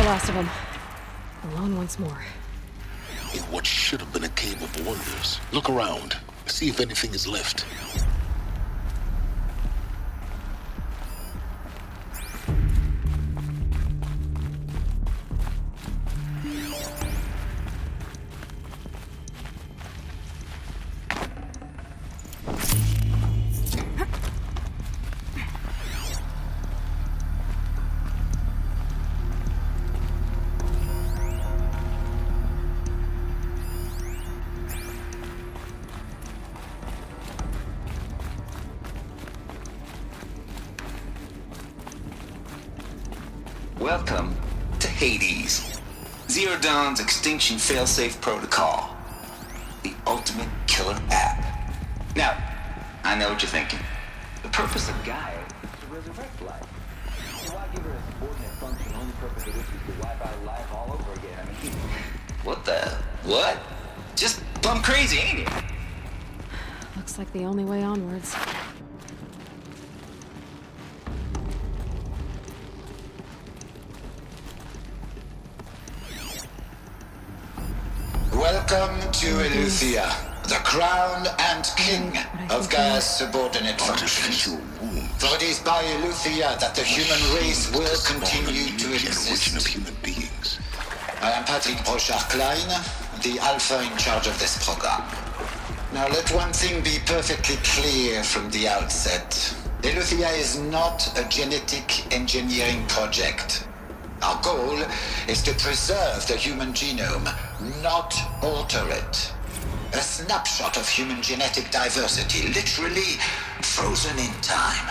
Last of them. Alone once more. In what should have been a cave of wonders. Look around. See if anything is left. Welcome to Hades. Zero Dawn's extinction failsafe protocol. The ultimate killer app. Now, I know what you're thinking. The purpose of Gaia is to resurrect life. So why give her a subordinate function only purpose of which is to wipe out life all over again? I mean, what? Just plumb crazy, ain't it? Looks like the only way onwards. Welcome to Eleuthia, the crown and king of Gaia's subordinate functions. For it is by Eleuthia that the human race will continue to exist. Of human beings. I am Patrick Brochard-Klein, the alpha in charge of this program. Now let one thing be perfectly clear from the outset. Eleuthia is not a genetic engineering project. Our goal is to preserve the human genome, not alter it. A snapshot of human genetic diversity, literally frozen in time.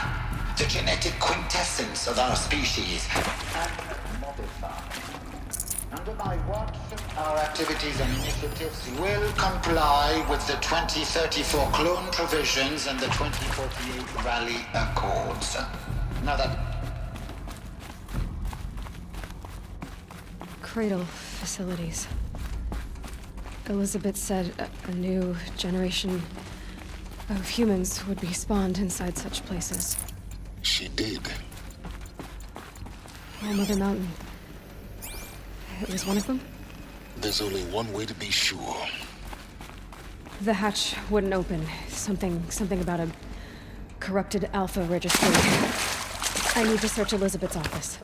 The genetic quintessence of our species, and modified. Under my watch, our activities and initiatives will comply with the 2034 clone provisions and the 2048 Rally Accords. Now that Cradle facilities. Elizabeth said a new generation of humans would be spawned inside such places. She did. Oh, Mother Mountain. It was one of them? There's only one way to be sure. The hatch wouldn't open. Something about a corrupted Alpha registry. I need to search Elizabeth's office.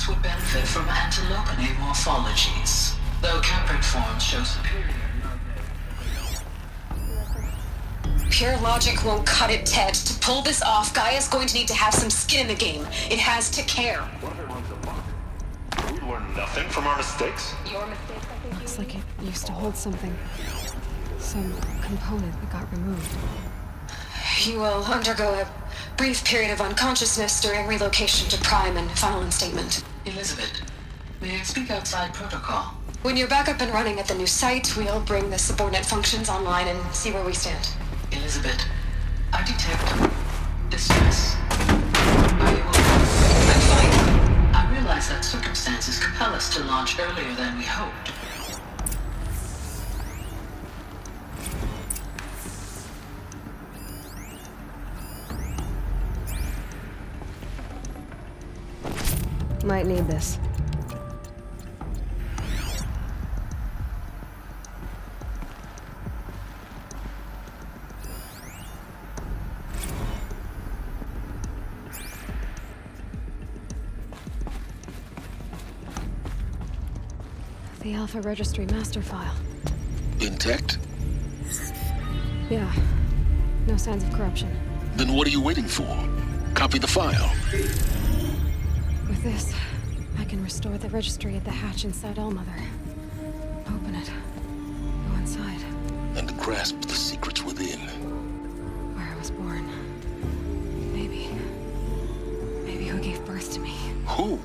Would benefit from antilopinae morphologies, though caprid forms show superior. Pure logic won't cut it, Ted. To pull this off, Gaia's going to need to have some skin in the game. It has to care. We learned nothing from our mistakes. Your mistakes, I think. Looks like it used to hold something. Some component that got removed. You will undergo a brief period of unconsciousness during relocation to Prime and final instatement. Elizabeth, may I speak outside protocol? When you're back up and running at the new site, we'll bring the subordinate functions online and see where we stand. Elizabeth, I detect distress. Are you okay? I'm fine. I realize that circumstances compel us to launch earlier than we hoped. Might need this. The Alpha Registry master file. Intact? Yeah. No signs of corruption. Then what are you waiting for? Copy the file. With this, I can restore the registry at the hatch inside Allmother. Open it. Go inside. And grasp the secrets within. Where I was born. Maybe who gave birth to me. Who?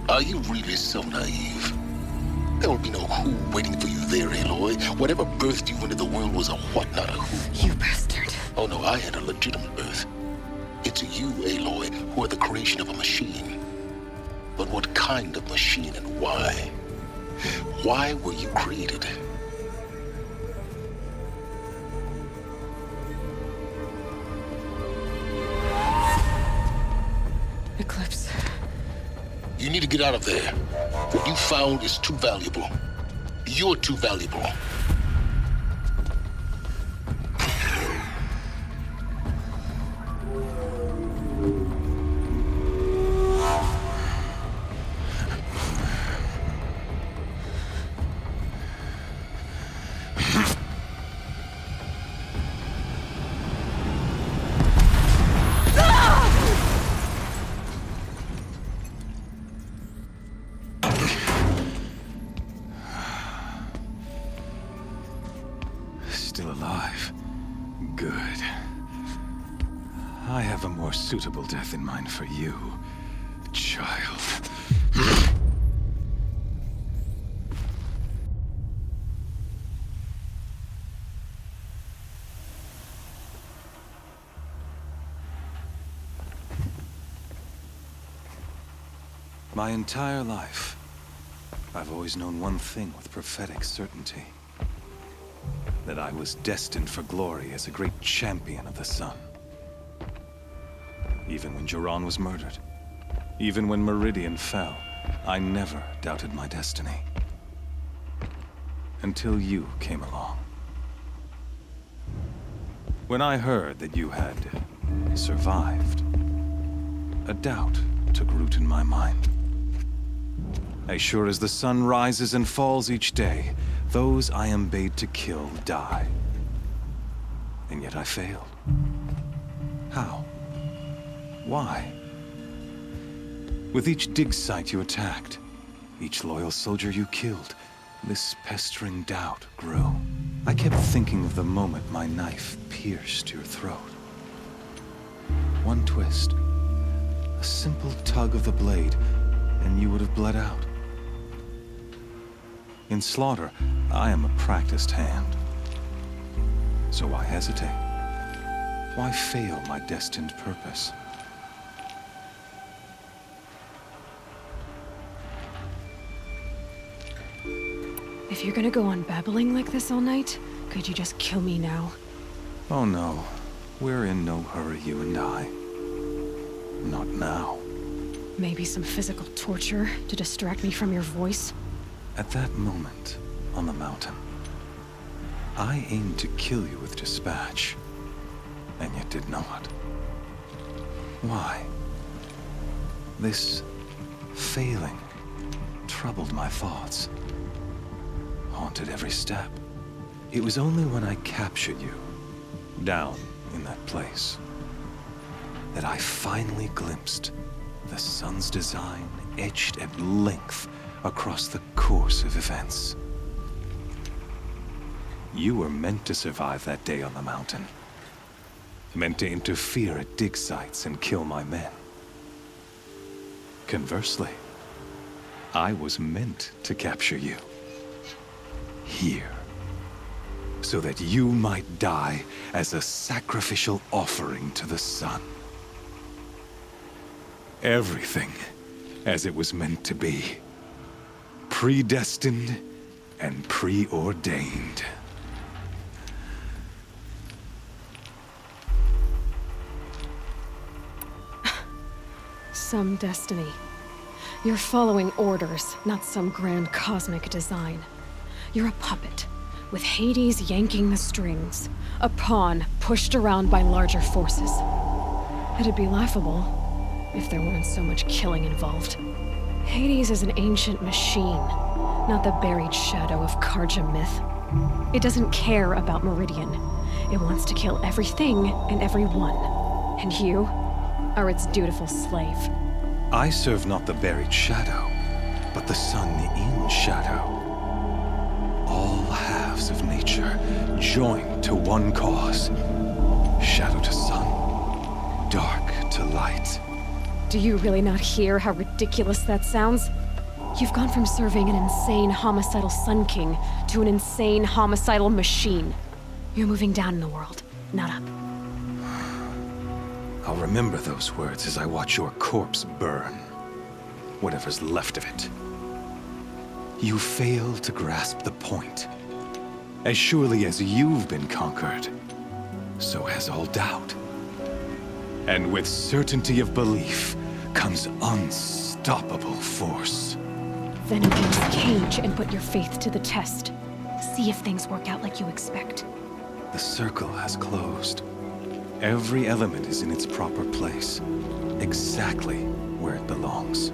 Are you really so naive? There will be no who waiting for you there, Aloy. Whatever birthed you into the world was a what, not a who. You bastard. Oh no, I had a legitimate birth. It's you, Aloy, who are the creation of a machine. But what kind of machine and why? Why were you created? Eclipse. You need to get out of there. What you found is too valuable. You're too valuable. Still alive. Good. I have a more suitable death in mind for you, child. My entire life, I've always known one thing with prophetic certainty. That I was destined for glory as a great champion of the sun. Even when Jiran was murdered, even when Meridian fell, I never doubted my destiny. Until you came along. When I heard that you had survived, a doubt took root in my mind. As sure as the sun rises and falls each day, those I am bade to kill die. And yet I failed. How? Why? With each dig site you attacked, each loyal soldier you killed, this pestering doubt grew. I kept thinking of the moment my knife pierced your throat. One twist, a simple tug of the blade, and you would have bled out. In slaughter, I am a practiced hand. So why hesitate? Why fail my destined purpose? If you're gonna go on babbling like this all night, could you just kill me now? Oh no, we're in no hurry, you and I. Not now. Maybe some physical torture to distract me from your voice? At that moment, on the mountain, I aimed to kill you with dispatch, and yet did not. Why? This failing troubled my thoughts, haunted every step. It was only when I captured you, down in that place, that I finally glimpsed the sun's design etched at length across the course of events. You were meant to survive that day on the mountain. Meant to interfere at dig sites and kill my men. Conversely, I was meant to capture you. Here. So that you might die as a sacrificial offering to the sun. Everything as it was meant to be. Predestined and preordained. Some destiny. You're following orders, not some grand cosmic design. You're a puppet, with Hades yanking the strings. A pawn pushed around by larger forces. It'd be laughable if there weren't so much killing involved. Hades is an ancient machine, not the buried shadow of Karja myth. It doesn't care about Meridian. It wants to kill everything and everyone. And you are its dutiful slave. I serve not the buried shadow, but the sun in shadow. All halves of nature joined to one cause. Shadow to sun, dark to light. Do you really not hear how ridiculous that sounds? You've gone from serving an insane homicidal Sun King to an insane homicidal machine. You're moving down in the world, not up. I'll remember those words as I watch your corpse burn. Whatever's left of it. You fail to grasp the point. As surely as you've been conquered, so has all doubt. And with certainty of belief comes unstoppable force. Then open this cage and put your faith to the test. See if things work out like you expect. The circle has closed. Every element is in its proper place, exactly where it belongs.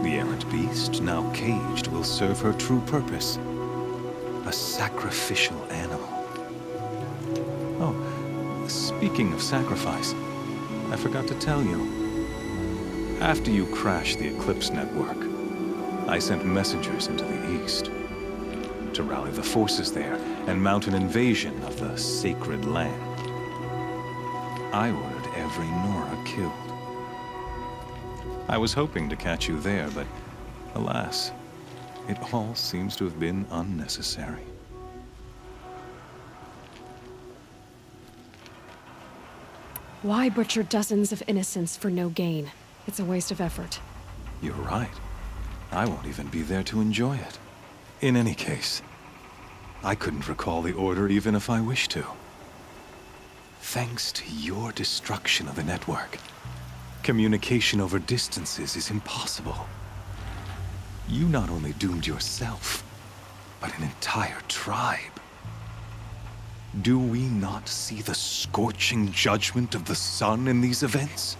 The errant beast, now caged, will serve her true purpose. A sacrificial animal. Oh, speaking of sacrifice, I forgot to tell you. After you crashed the Eclipse network, I sent messengers into the east to rally the forces there and mount an invasion of the sacred land. I ordered every Nora killed. I was hoping to catch you there, but alas, it all seems to have been unnecessary. Why butcher dozens of innocents for no gain? It's a waste of effort. You're right. I won't even be there to enjoy it. In any case, I couldn't recall the order even if I wished to. Thanks to your destruction of the network, communication over distances is impossible. You not only doomed yourself, but an entire tribe. Do we not see the scorching judgment of the sun in these events?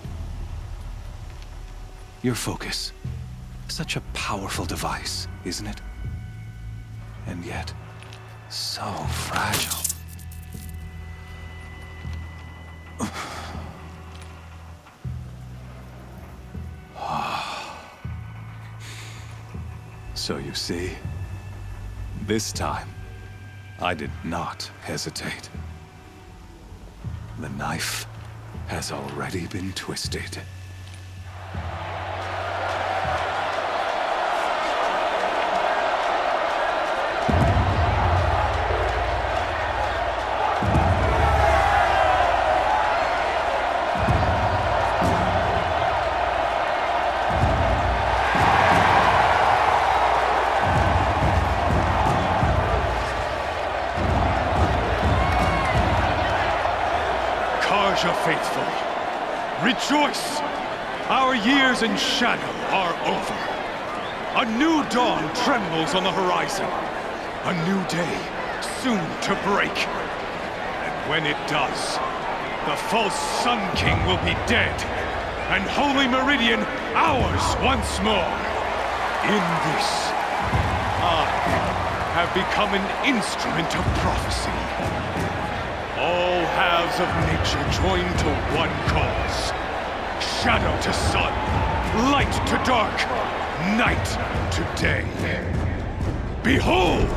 Your focus. Such a powerful device, isn't it? And yet, so fragile. So you see, this time, I did not hesitate. The knife has already been twisted. Karja faithful, rejoice! Our years in shadow are over. A new dawn trembles on the horizon. A new day soon to break. And when it does, the false Sun King will be dead, and Holy Meridian ours once more. In this, I have become an instrument of prophecy. All halves of nature joined to one cause. Shadow to sun, light to dark, night to day. Behold!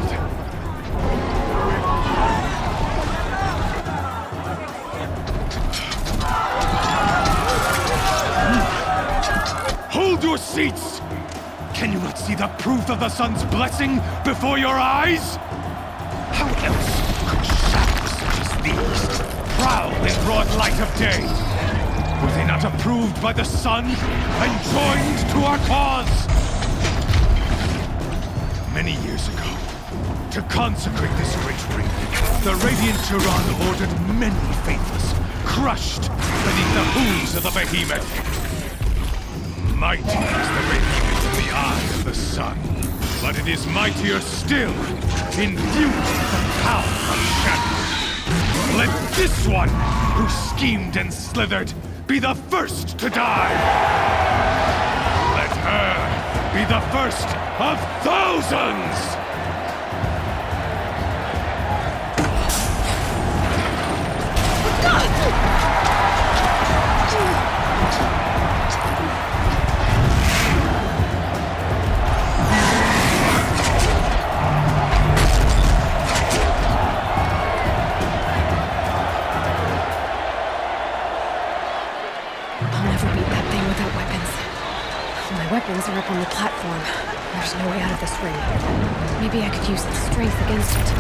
Hold your seats! Can you not see the proof of the sun's blessing before your eyes? How else could shadows such as these prowl in broad light of day? Were they not approved by the sun and joined to our cause? Many years ago, to consecrate this great ring, the Radiant Tyrann ordered many faithless crushed beneath the hooves of the behemoth. Mighty is the radiance in the eye of the sun, but it is mightier still, infused with the power of shadow. Let this one, who schemed and slithered, be the first to die! Let her be the first of thousands! Weapons are up on the platform. There's no way out of this ring. Maybe I could use its strength against it.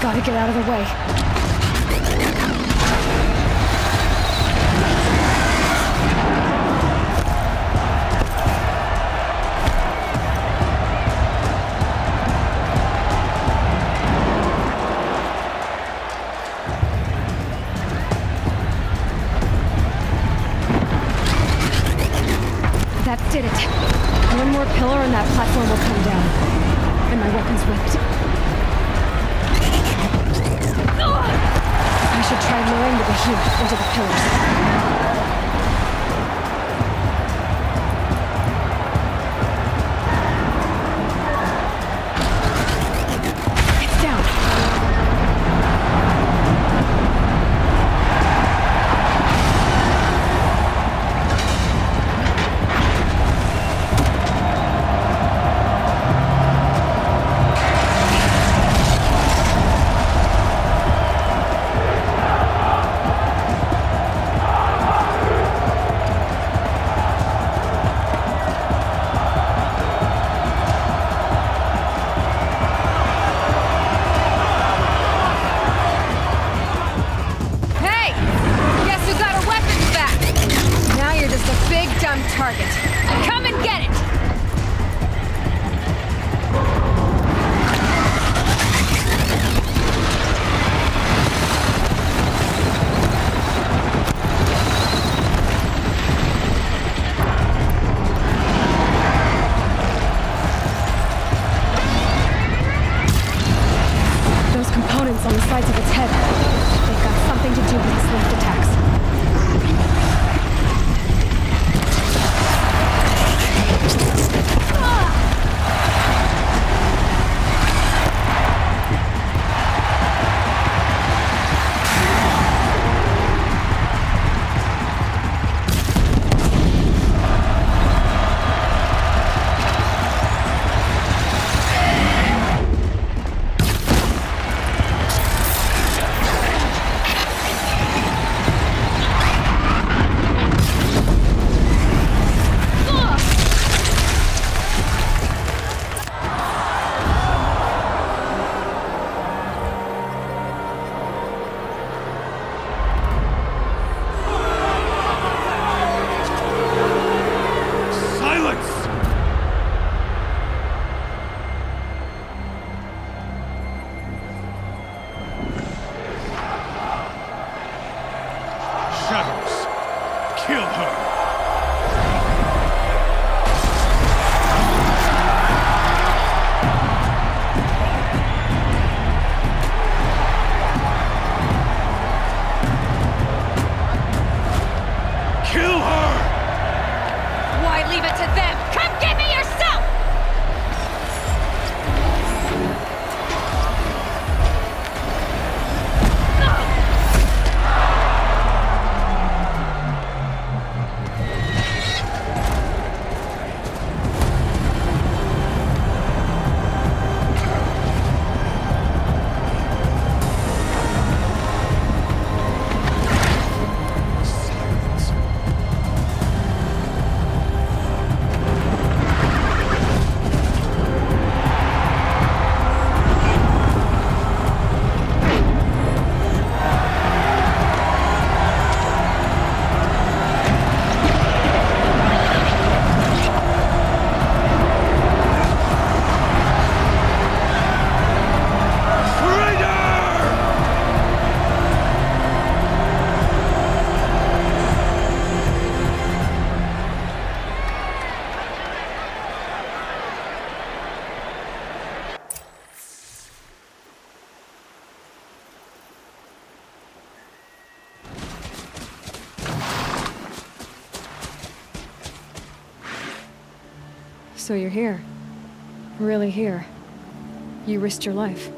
Gotta get out of the way. That did it. One more pillar and that platform will come down. And my weapon's with it. I should try luring the behemoth into the pillars. Target. Come and get it! Those components on the sides of its head, they've got something to do with its lift attacks. Kill her! Kill her! Why leave it to them? Come get me yourself! So you're here. Really here. You risked your life.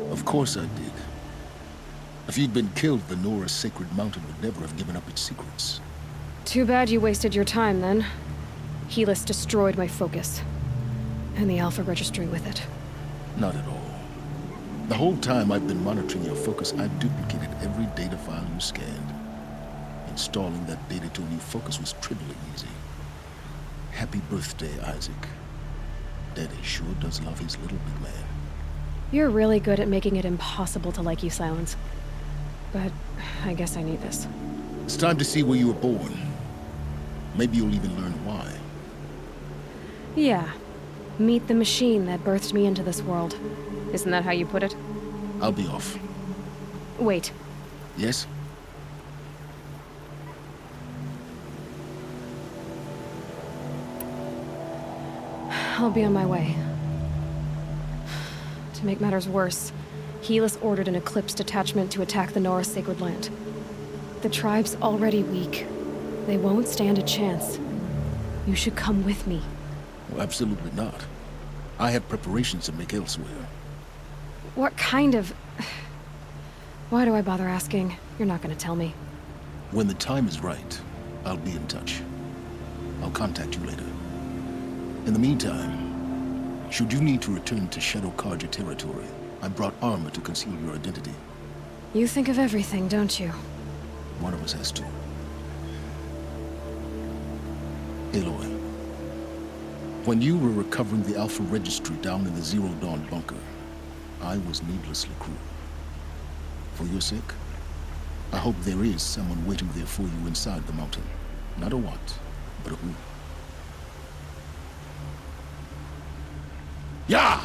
Of course I did. If you'd been killed, the Nora's sacred mountain would never have given up its secrets. Too bad you wasted your time, then. Helis destroyed my focus. And the Alpha Registry with it. Not at all. The whole time I've been monitoring your focus, I've duplicated every data file you scanned. Installing that data to a new focus was trivially easy. Happy birthday, Isaac. Daddy sure does love his little big man. You're really good at making it impossible to like you, Silence. But I guess I need this. It's time to see where you were born. Maybe you'll even learn why. Yeah. Meet the machine that birthed me into this world. Isn't that how you put it? I'll be off. Wait. Yes? I'll be on my way. To make matters worse, Helis ordered an Eclipse detachment to attack the Nora Sacred Land. The tribe's already weak. They won't stand a chance. You should come with me. Well, absolutely not. I have preparations to make elsewhere. What kind of... Why do I bother asking? You're not gonna tell me. When the time is right, I'll be in touch. I'll contact you later. In the meantime, should you need to return to Shadow Carja territory, I brought armor to conceal your identity. You think of everything, don't you? One of us has to. Aloy, when you were recovering the Alpha Registry down in the Zero Dawn bunker, I was needlessly cruel. For your sake, I hope there is someone waiting there for you inside the mountain. Not a what, but a who. Yeah!